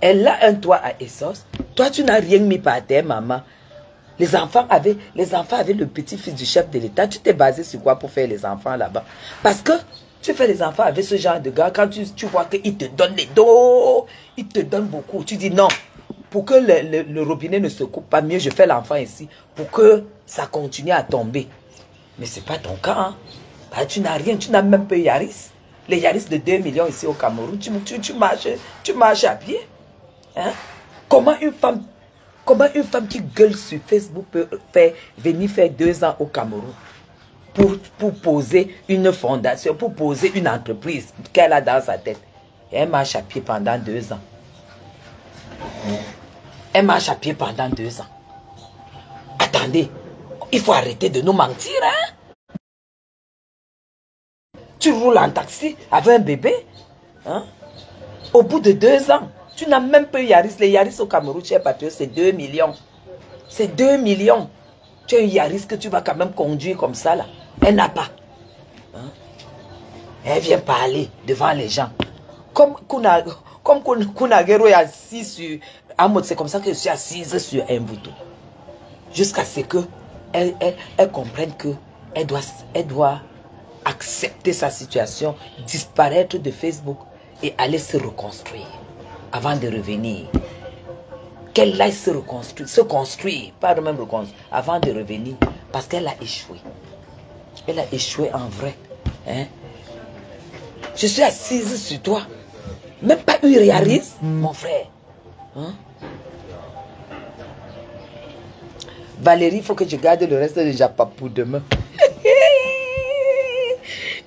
Elle a un toit à essence. Toi, tu n'as rien mis par terre, maman. Les enfants avaient le petit-fils du chef de l'État. Tu t'es basé sur quoi pour faire les enfants là-bas? Parce que tu fais les enfants avec ce genre de gars. Quand tu vois qu'ils te donnent les dos, ils te donnent beaucoup. Tu dis non, pour que le robinet ne se coupe pas, mieux je fais l'enfant ici. Pour que ça continue à tomber. Mais ce n'est pas ton cas. Hein? Bah, tu n'as rien, tu n'as même pas Yaris. Les Yaris de 2 millions ici au Cameroun, tu marches à pied. Hein? Comment une femme qui gueule sur Facebook peut venir faire 2 ans au Cameroun pour poser une fondation, pour poser une entreprise qu'elle a dans sa tête? Et elle marche à pied pendant 2 ans. Elle marche à pied pendant 2 ans. Attendez, il faut arrêter de nous mentir, hein? Tu roules en taxi avec un bébé, hein? Au bout de 2 ans, tu n'as même pas eu Yaris. Les Yaris au Cameroun, cher patriote, c'est 2 millions. C'est 2 millions. Tu as un Yaris que tu vas quand même conduire comme ça, là. Elle n'a pas. Hein? Elle vient parler devant les gens. Comme Kunagero est assis sur Amod, c'est comme ça que je suis assise sur un bouton. Jusqu'à ce que elle comprenne que elle doit accepter sa situation, disparaître de Facebook et aller se reconstruire avant de revenir. Qu'elle aille se construire, pas de même reconstruire, avant de revenir, parce qu'elle a échoué. Elle a échoué en vrai. Hein? Je suis assise sur toi. Même pas eu Yaris, mon frère. Hein? Valérie, il faut que je garde le reste de Japa pour demain.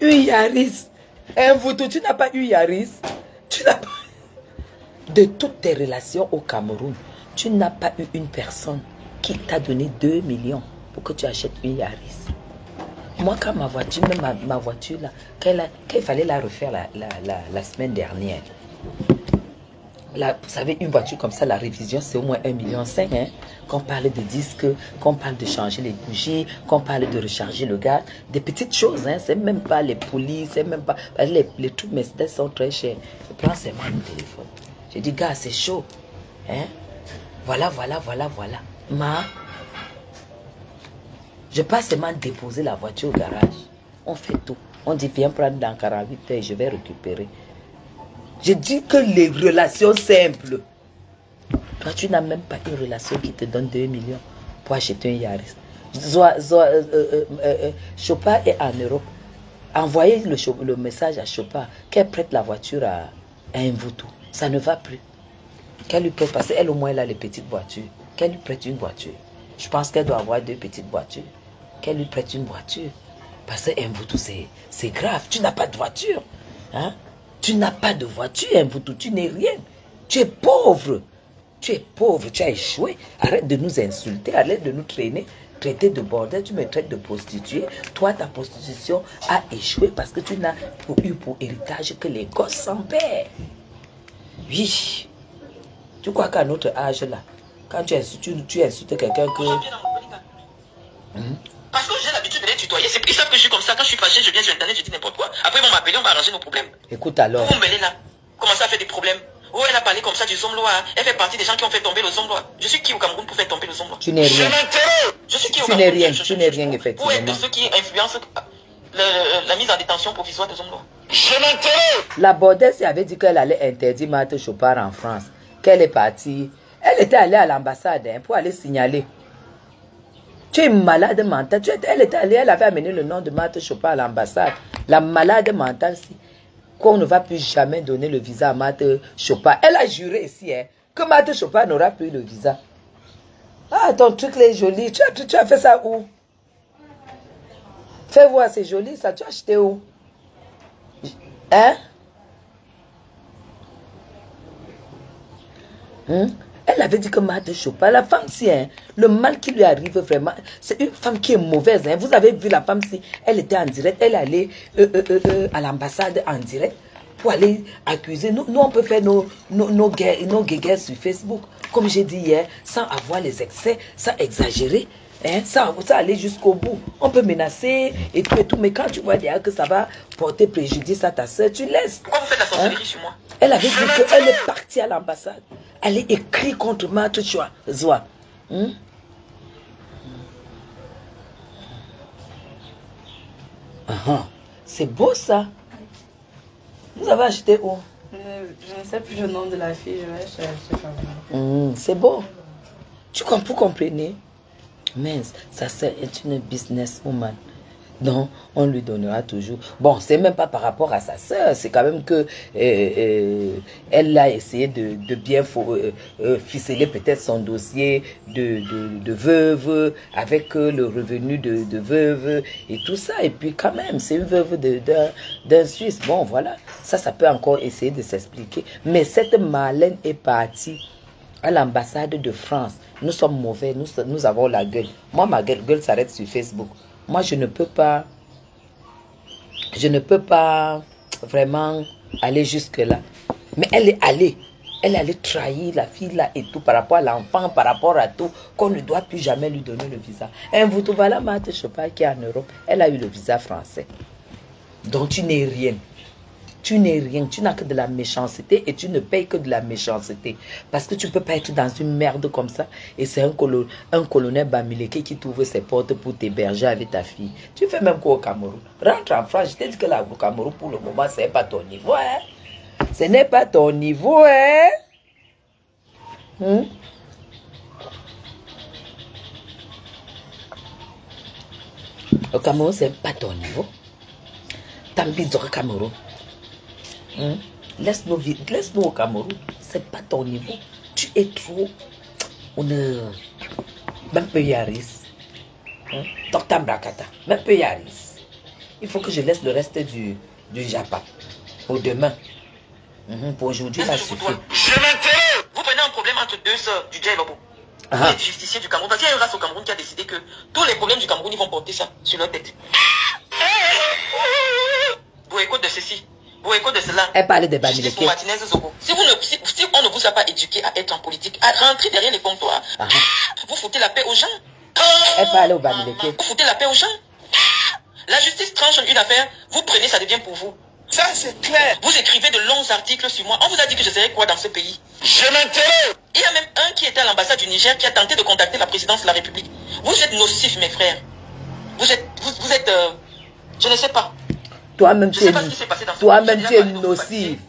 Une Yaris. Un vautour, tu n'as pas eu Yaris. Tu n'as pas... De toutes tes relations au Cameroun, tu n'as pas eu une personne qui t'a donné 2 millions pour que tu achètes une Yaris. Moi, quand ma voiture, même ma voiture, là, qu'il fallait la refaire la semaine dernière. Là, vous savez, une voiture comme ça, la révision, c'est au moins 1,5 million. Hein? Qu'on parle de disques, qu'on parle de changer les bougies, qu'on parle de recharger le gaz. Des petites choses, hein? C'est même pas les poulies, c'est même pas... Les trucs Mercedes sont très chers. Je prends seulement mon téléphone. Je dis, gars, c'est chaud. Hein? Voilà. Je passe seulement déposer la voiture au garage. On fait tout. On dit, viens prendre dans 48 heures, je vais récupérer. Je dis que les relations simples. Toi, tu n'as même pas une relation qui te donne 2 millions pour acheter un Yaris. Chopin est en Europe. Envoyez le message à Chopin qu'elle prête la voiture à un vautour. Ça ne va plus. Qu'elle lui prête, parce qu'elle au moins elle a les petites voitures. Qu'elle lui prête une voiture. Je pense qu'elle doit avoir 2 petites voitures. Qu'elle lui prête une voiture. Parce qu'un vautour, c'est grave. Tu n'as pas de voiture. Hein? Tu n'as pas de voiture, un vautour. Tu n'es rien. Tu es pauvre. Tu es pauvre. Tu as échoué. Arrête de nous insulter. Arrête de nous traiter de bordel. Tu me traites de prostituée. Toi, ta prostitution a échoué parce que tu n'as eu pour héritage que les gosses sans père. Oui. Tu crois qu'à notre âge là, quand tu insultes quelqu'un que... Parce que j'ai l'habitude de les tutoyer. Ils savent que je suis comme ça. Quand je suis fâché, je viens sur Internet, je dis n'importe quoi. Après, ils vont m'appeler, on va arranger nos problèmes. Écoute alors. Vous me mêlez là. Commencez à faire des problèmes. Oh, elle a parlé comme ça du Zomloa. Elle fait partie des gens qui ont fait tomber le Zomloa. Je suis qui au Cameroun pour faire tomber le Zomloa? Tu n'es rien. Je suis qui au Tu n'es Cameroun? rien. Tu n'es rien, effectivement. Vous êtes de ceux qui influencent. la mise en détention provisoire des hommes noirs. Je m'intéresse. La Bordesse avait dit qu'elle allait interdire Marthe Chopard en France. Qu'elle est partie. Elle était allée à l'ambassade hein, pour aller signaler. Tu es malade mentale. Elle était allée, elle avait amené le nom de Marthe Chopard à l'ambassade. La malade mentale, si. Qu'on ne va plus jamais donner le visa à Marthe Chopard. Elle a juré ici hein, que Marthe Chopard n'aura plus le visa. Ah, ton truc est joli. Tu as fait ça où? Fais voir, c'est joli ça. Tu as acheté où? Hein? Elle avait dit que Marthe Chopard, la femme si, hein, le mal qui lui arrive vraiment, c'est une femme qui est mauvaise. Hein. Vous avez vu la femme si, elle était en direct, elle allait à l'ambassade en direct pour aller accuser. Nous on peut faire nos guerres sur Facebook, comme j'ai dit hier, sans avoir les excès, sans exagérer. Hein, ça aller jusqu'au bout. On peut menacer et tout, mais quand tu vois déjà que ça va porter préjudice à ta soeur, tu laisses. Pourquoi vous faites la sorcellerie sur moi? Elle avait dit qu'elle est partie à l'ambassade. Elle est écrite contre Marthe Chopard. C'est beau ça. Vous avez acheté où? Je ne sais plus le nom de la fille, je vais chercher. C'est beau. Vous comprenez? Mais ça c'est une businesswoman. Donc, on lui donnera toujours. Bon, c'est même pas par rapport à sa soeur. C'est quand même que elle a essayé de bien ficeler peut-être son dossier de veuve avec le revenu de veuve et tout ça. Et puis quand même, c'est une veuve d'un Suisse. Bon, voilà. Ça peut encore essayer de s'expliquer. Mais cette Marlène est partie à l'ambassade de France. Nous sommes mauvais, nous avons la gueule. Moi, ma gueule s'arrête sur Facebook. Moi, je ne peux pas vraiment aller jusque-là. Mais elle est allée trahir la fille là et tout par rapport à l'enfant, par rapport à tout, qu'on ne doit plus jamais lui donner le visa. Et vous trouvez là, Marthe Chopard qui est en Europe, elle a eu le visa français. Donc tu n'es rien. Tu n'es rien, tu n'as que de la méchanceté et tu ne payes que de la méchanceté. Parce que tu ne peux pas être dans une merde comme ça et c'est un colonel Bamileke qui t'ouvre ses portes pour t'héberger avec ta fille. Tu fais même quoi au Cameroun? Rentre en France, je t'ai dit que là au Cameroun pour le moment, ce n'est pas ton niveau. Hein? Ce n'est pas ton niveau. Hein? Au Cameroun, ce n'est pas ton niveau. T'habites au Cameroun. Laisse-nous au Cameroun. C'est pas ton niveau. Tu es trop. Même peu Yaris. Docteur Brakata. Même peu Yaris. Il faut que je laisse le reste du Japon. Pour demain. Pour aujourd'hui, ça suffit. Je m'intéresse. Vous prenez un problème entre deux sœurs du Djailobo. Vous êtes justicier du Cameroun. Parce qu'il y a une race au Cameroun qui a décidé que tous les problèmes du Cameroun, ils vont porter ça sur leur tête. Vous écoutez de ceci. Vous écoutez de cela. Elle parlait de Bamileke. Si on ne vous a pas éduqué à être en politique, à rentrer derrière les comptoirs, vous foutez la paix aux gens. Elle parlait au Bamileke. Vous foutez la paix aux gens. La justice tranche une affaire, vous prenez, ça devient pour vous. Ça, c'est clair. Vous écrivez de longs articles sur moi. On vous a dit que je serais quoi dans ce pays? Je m'intéresse. Il y a même un qui était à l'ambassade du Niger qui a tenté de contacter la présidence de la République. Vous êtes nocifs, mes frères. Vous êtes je ne sais pas. Toi-même, tu es nocif.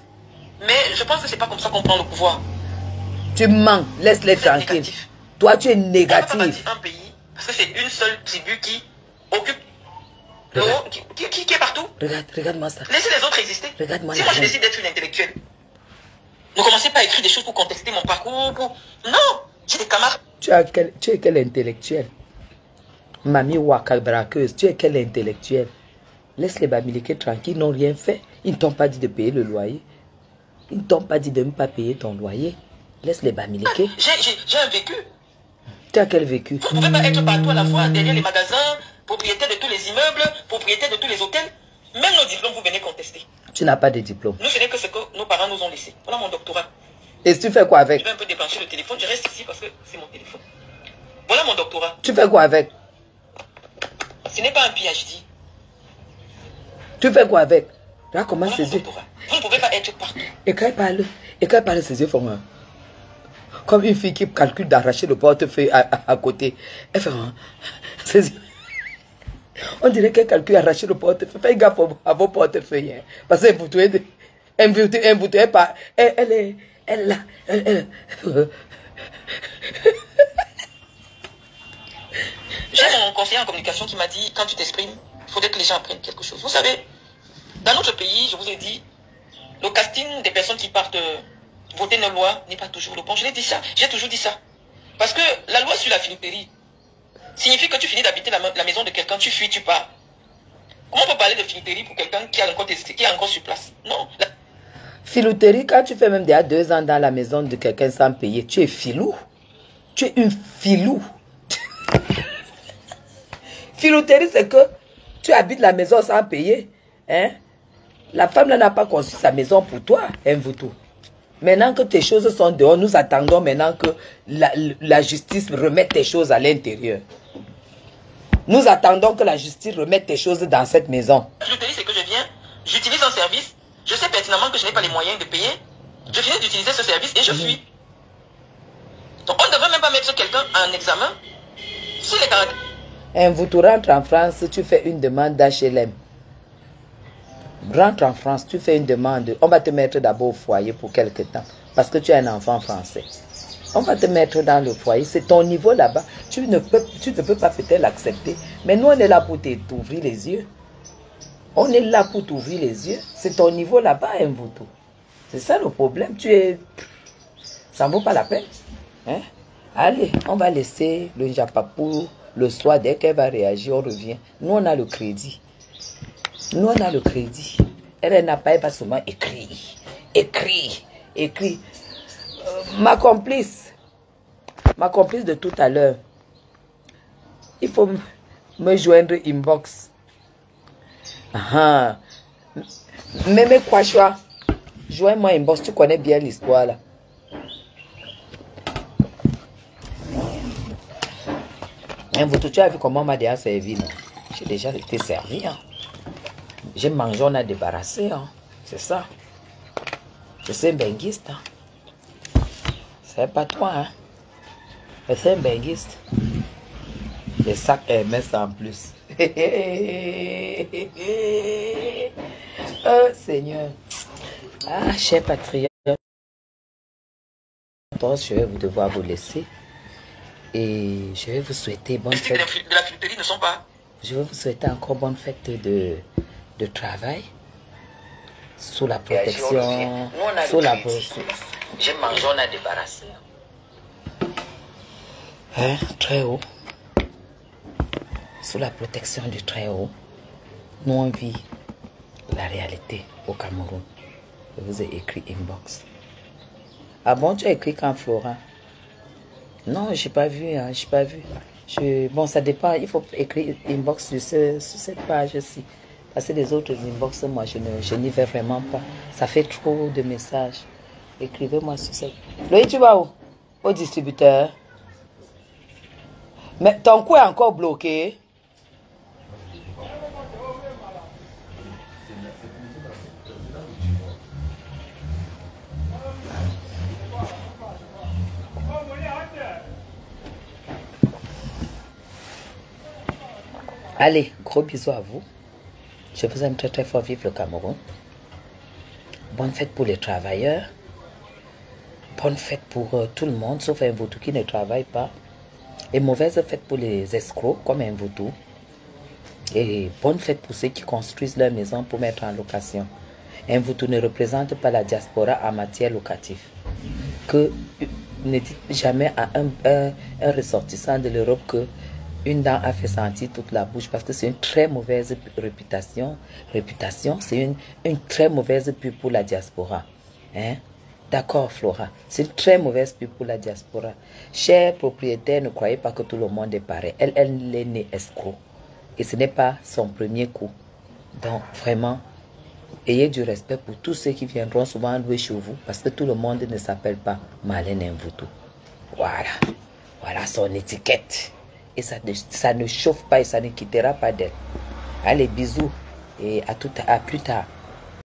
Mais je pense que c'est pas comme ça qu'on prend le pouvoir. Tu mens, laisse-les tranquilles. Toi, tu es négatif. Un pays, parce que c'est une seule tribu qui occupe qui est partout. Regarde-moi ça. Laissez les autres exister. Regarde-moi si moi je décide d'être une intellectuelle, ne commencez pas à écrire des choses pour contester mon parcours. Non, j'ai des camarades. Tu es quel intellectuel? Mamie Waka braqueuse, tu es quel intellectuel? Laisse les Bamileke tranquilles, ils n'ont rien fait. Ils ne t'ont pas dit de payer le loyer. Ils ne t'ont pas dit de ne pas payer ton loyer. Laisse les Bamileke. J'ai un vécu. Tu as quel vécu? Vous ne pouvez pas être partout à la fois, derrière les magasins, propriétaire de tous les immeubles, propriétaire de tous les hôtels. Même nos diplômes, vous venez contester. Tu n'as pas de diplôme. Nous, ce n'est que ce que nos parents nous ont laissé. Voilà mon doctorat. Et tu fais quoi avec? Je vais un peu débrancher le téléphone. Je reste ici parce que c'est mon téléphone. Voilà mon doctorat. Tu fais quoi avec? Ce n'est pas un PhD. Tu fais quoi avec? Là, comment voilà ses yeux? Vous ne pouvez pas être partout. Et quand elle parle, ses yeux font comme une fille qui calcule d'arracher le portefeuille à côté. Elle fait ses yeux. On dirait que quelqu'un a arraché le portefeuille. Faites gaffe à vos portefeuilles. Hein. Parce que vous trouvez... Elle pas... Elle... J'ai mon conseiller en communication qui m'a dit, quand tu t'exprimes, il faudrait que les gens apprennent quelque chose. Vous savez, dans notre pays, je vous ai dit, le casting des personnes qui partent voter nos lois n'est pas toujours le bon. Je l'ai dit ça, j'ai toujours dit ça. Parce que la loi sur la filouterie signifie que tu finis d'habiter la maison de quelqu'un, tu fuis, tu pars. Comment on peut parler de filouterie pour quelqu'un qui est encore sur place? Non. Filouterie, quand tu fais même déjà 2 ans dans la maison de quelqu'un sans payer, tu es filou. Tu es une filou. Filouterie, c'est que tu habites la maison sans payer. Hein? La femme n'a pas conçu sa maison pour toi, hein, vous tout. Maintenant que tes choses sont dehors, nous attendons maintenant que la justice remette tes choses à l'intérieur. Nous attendons que la justice remette tes choses dans cette maison. La filouterie, c'est que je viens, j'utilise un service, je sais pertinemment que je n'ai pas les moyens de payer, je finis d'utiliser ce service et je fuis. Donc on ne devrait même pas mettre quelqu'un en examen sur les caractères. Vous tu rentres en France, tu fais une demande d'HLM. Rentre en France, tu fais une demande. On va te mettre d'abord au foyer pour quelque temps. Parce que tu es un enfant français. On va te mettre dans le foyer. C'est ton niveau là-bas. Tu ne peux pas peut-être l'accepter. Mais nous, on est là pour t'ouvrir les yeux. On est là pour t'ouvrir les yeux. C'est ton niveau là-bas, Mvuto. C'est ça le problème. Ça ne vaut pas la peine. Hein? Allez, on va laisser le Japapou. Le soir, dès qu'elle va réagir, on revient. Nous, on a le crédit. Nous, on a le crédit. Elle n'a pas, elle va seulement écrire. Écrit. Ma complice de tout à l'heure, il faut me joindre inbox. Même quoi, choix. Joins-moi inbox, tu connais bien l'histoire là. Tu as vu comment on m'a déjà servi. J'ai déjà été servi. Hein. J'ai mangé, on a débarrassé. Hein. C'est ça. Je suis un benguiste. Hein. C'est pas toi. Hein. C'est un benguiste. Les sacs Hermès en plus. Oh Seigneur. Ah, chers patriotes. Je vais devoir vous laisser. Et je vais vous souhaiter bonne fête. De la filouterie ne sont pas. Je vais vous souhaiter encore bonne fête de travail. Sous la protection. Sous la protection. J'ai mangé, on a débarrassé. Hein, très haut. Sous la protection du très haut. Nous on vit la réalité au Cameroun. Je vous ai écrit inbox. Ah bon, tu as écrit quand Flora? Non, je n'ai pas vu, hein, j'ai pas vu. Bon, ça dépend, il faut écrire inbox sur cette page-ci. Parce que les autres inbox, moi, je n'y vais vraiment pas. Ça fait trop de messages. Écrivez-moi sur cette... Loïc, tu vas où? Au distributeur. Mais ton coup est encore bloqué. Allez, gros bisous à vous. Je vous aime très très fort. Vive le Cameroun. Bonne fête pour les travailleurs. Bonne fête pour tout le monde, sauf un Mvuto qui ne travaille pas. Et mauvaise fête pour les escrocs, comme un Mvuto. Et bonne fête pour ceux qui construisent leur maison pour mettre en location. Un Mvuto ne représente pas la diaspora en matière locative. Que ne dites jamais à un ressortissant de l'Europe que une dent a fait sentir toute la bouche, parce que c'est une très mauvaise réputation. C'est une très mauvaise pub pour la diaspora. Hein? D'accord, Flora. C'est une très mauvaise pub pour la diaspora. Chers propriétaires, ne croyez pas que tout le monde est pareil. Elle est née escroc. Et ce n'est pas son premier coup. Donc, vraiment, ayez du respect pour tous ceux qui viendront souvent louer chez vous, parce que tout le monde ne s'appelle pas Marlène Mvuto. Voilà. Voilà son étiquette. Et ça ne chauffe pas et ça ne quittera pas d'elle. Allez, bisous et à plus tard.